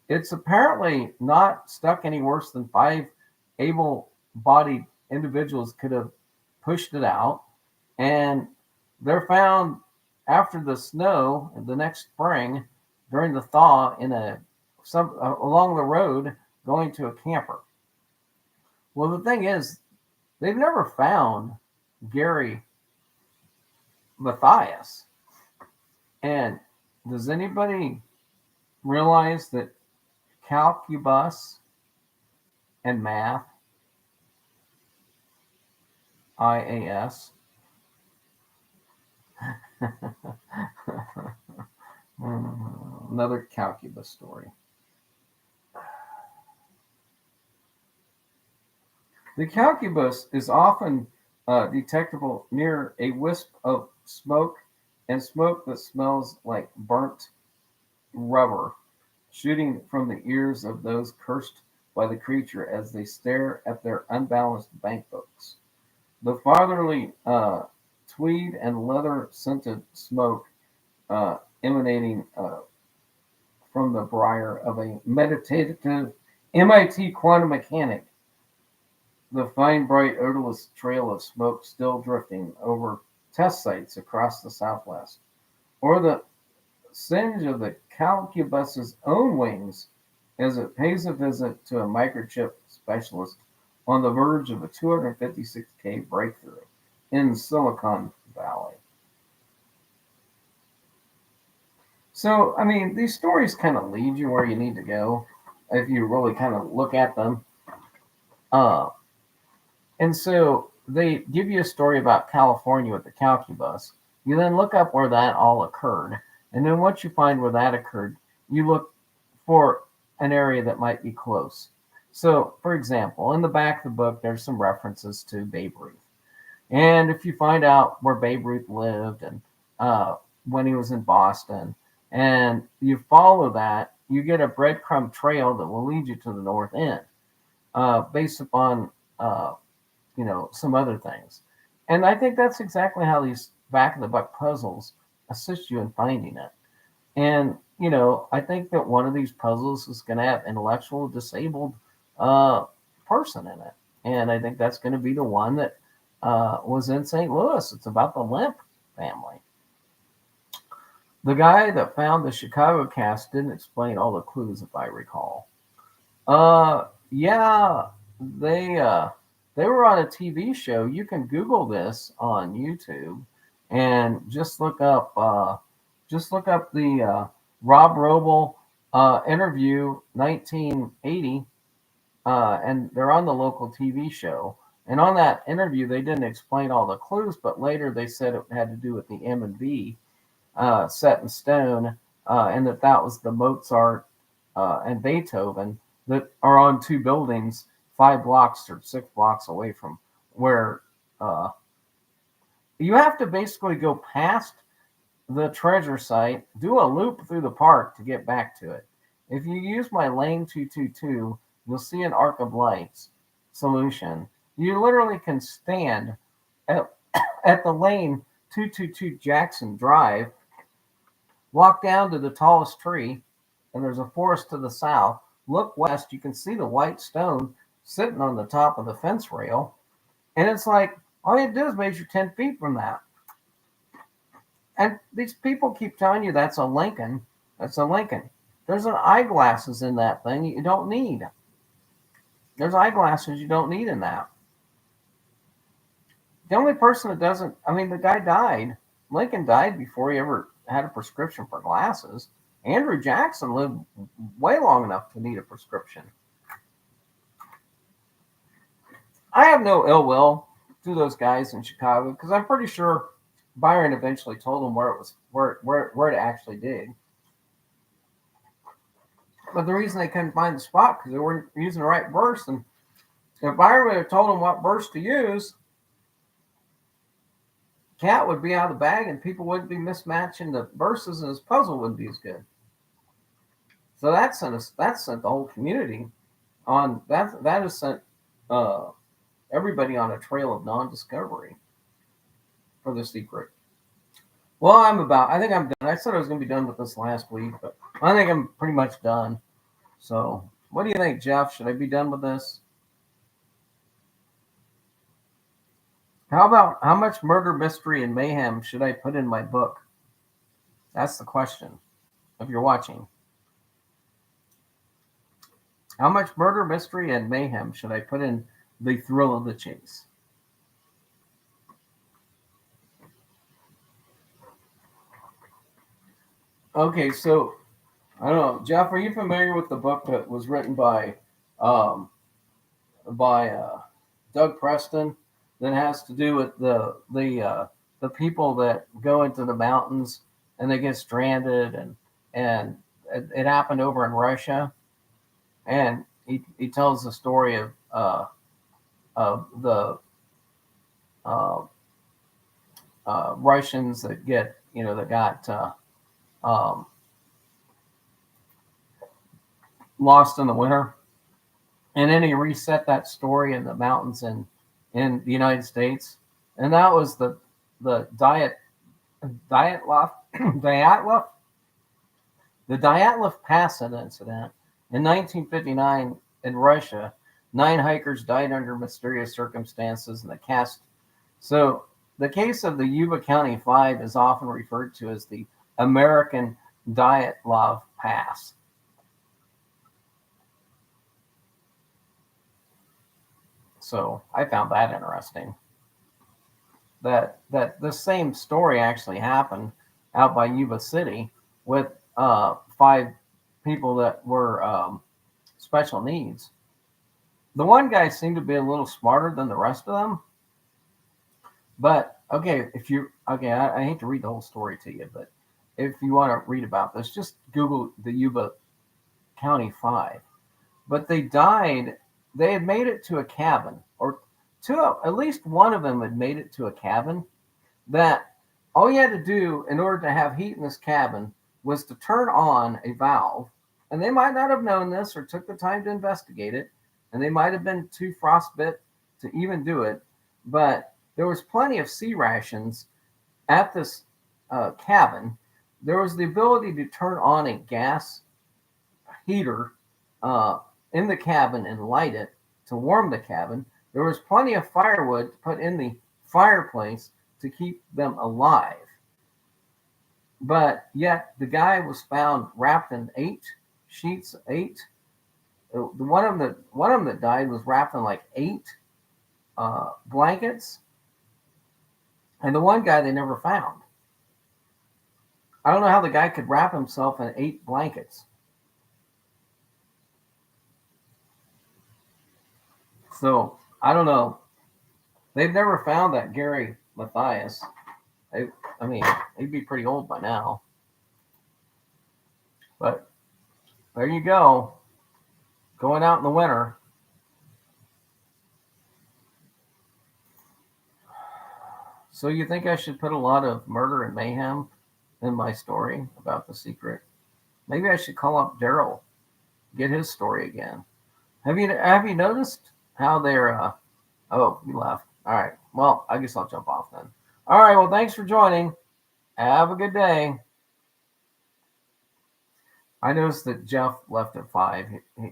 It's apparently not stuck any worse than 5 able-bodied individuals could have pushed it out, and they're found after the snow the next spring during the thaw in along the road going to a camper. Well, the thing is, they've never found Gary Mathias. And does anybody realize that calcubus and math, IAS, another calcubus story. The calcubus is often detectable near a wisp of smoke and smoke that smells like burnt rubber shooting from the ears of those cursed by the creature as they stare at their unbalanced bank books. The fatherly tweed and leather scented smoke emanating from the briar of a meditative MIT quantum mechanic. The fine, bright, odorless trail of smoke still drifting over test sites across the Southwest, or the singe of the calcubus's own wings as it pays a visit to a microchip specialist on the verge of a 256K breakthrough in Silicon Valley. So, I mean, these stories kind of lead you where you need to go if you really kind of look at them. And so they give you a story about California with the calcubus. You then look up where that all occurred. And then once you find where that occurred, you look for an area that might be close. So, for example, in the back of the book, there's some references to Babe Ruth. And if you find out where Babe Ruth lived and when he was in Boston, and you follow that, you get a breadcrumb trail that will lead you to the north end, based upon uh, some other things. And I think that's exactly how these back of the book puzzles assist you in finding it. And I think that one of these puzzles is going to have intellectual disabled uh, person in it, and I think that's going to be the one that was in St. Louis. It's about the Limp family. The guy that found the Chicago cast didn't explain all the clues, if I recall. Yeah, they were on a TV show. You can Google this on YouTube and just look up the Rob Roble interview 1980, and they're on the local TV show. And on that interview, they didn't explain all the clues, but later they said it had to do with the M and V set in stone, and that was the Mozart and Beethoven that are on two buildings 5 blocks or 6 blocks away from where uh, you have to basically go past the treasure site, do a loop through the park to get back to it. If you use my lane 222, you'll see an arc of lights solution. You literally can stand at, at the lane 222 Jackson Drive, walk down to the tallest tree, and there's a forest to the south. Look west, you can see the white stone sitting on the top of the fence rail. And it's like, all you have to do is measure 10 feet from that. And these people keep telling you that's a Lincoln. That's a Lincoln. There's an eyeglasses in that thing you don't need. There's eyeglasses you don't need in that. The only person that doesn't, I mean, the guy died. Lincoln died before he ever had a prescription for glasses. Andrew Jackson lived way long enough to need a prescription. I have no ill will to those guys in Chicago because I'm pretty sure Byron eventually told them where to actually dig. But the reason they couldn't find the spot because they weren't using the right verse, and if Byron would have told them what verse to use, Cat would be out of the bag, and people wouldn't be mismatching the verses, and his puzzle wouldn't be as good. So that sent the whole community on that has sent uh, everybody on a trail of non-discovery for the secret. Well, I think I'm done. I said I was going to be done with this last week, but I think I'm pretty much done. So, what do you think, Jeff? Should I be done with this? How much murder, mystery, and mayhem should I put in my book? That's the question. If you're watching, how much murder, mystery, and mayhem should I put in the thrill of the chase? Okay, so I don't know, Jeff. Are you familiar with the book that was written um, by Doug Preston that has to do with the people that go into the mountains and they get stranded, and it happened over in Russia, and he tells the story of the uh, Russians that got um, lost in the winter, and then he reset that story in the mountains in the United States, and that was the Dyatlov Dyatlov the Dyatlov Pass incident in 1959 in Russia. 9 hikers died under mysterious circumstances, and the cast. So the case of the Yuba County Five is often referred to as the American Dyatlov Pass. So I found that interesting. That the same story actually happened out by Yuba City with 5 people that were special needs. The one guy seemed to be a little smarter than the rest of them. But okay, if you okay, I hate to read the whole story to you, but if you want to read about this, just Google the Yuba County Five. But they died. They had made it to a cabin, or two. At least one of them had made it to a cabin that all you had to do in order to have heat in this cabin was to turn on a valve. And they might not have known this or took the time to investigate it, and they might have been too frostbit to even do it. But there was plenty of sea rations at this cabin. There was the ability to turn on a gas heater uh, in the cabin and light it to warm the cabin. There was plenty of firewood to put in the fireplace to keep them alive. But yet the guy was found wrapped in 8 sheets. The one of them that died was wrapped in like 8 blankets, and the one guy they never found. I don't know how the guy could wrap himself in 8 blankets. So I don't know. They've never found that Gary Matthias. I mean, he'd be pretty old by now. But there you go. Going out in the winter. So you think I should put a lot of murder and mayhem in my story about the secret? Maybe I should call up Daryl, get his story again. Have you noticed how they're oh, you left. All right. Well, I guess I'll jump off then. All right, well, thanks for joining. Have a good day. I noticed that Jeff left at 5.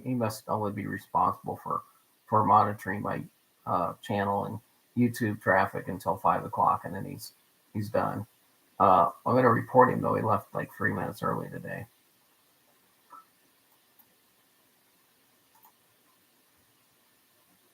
He must only be responsible for monitoring my channel and YouTube traffic until 5 o'clock, and then he's done. I'm going to report him though. He left like 3 minutes early today.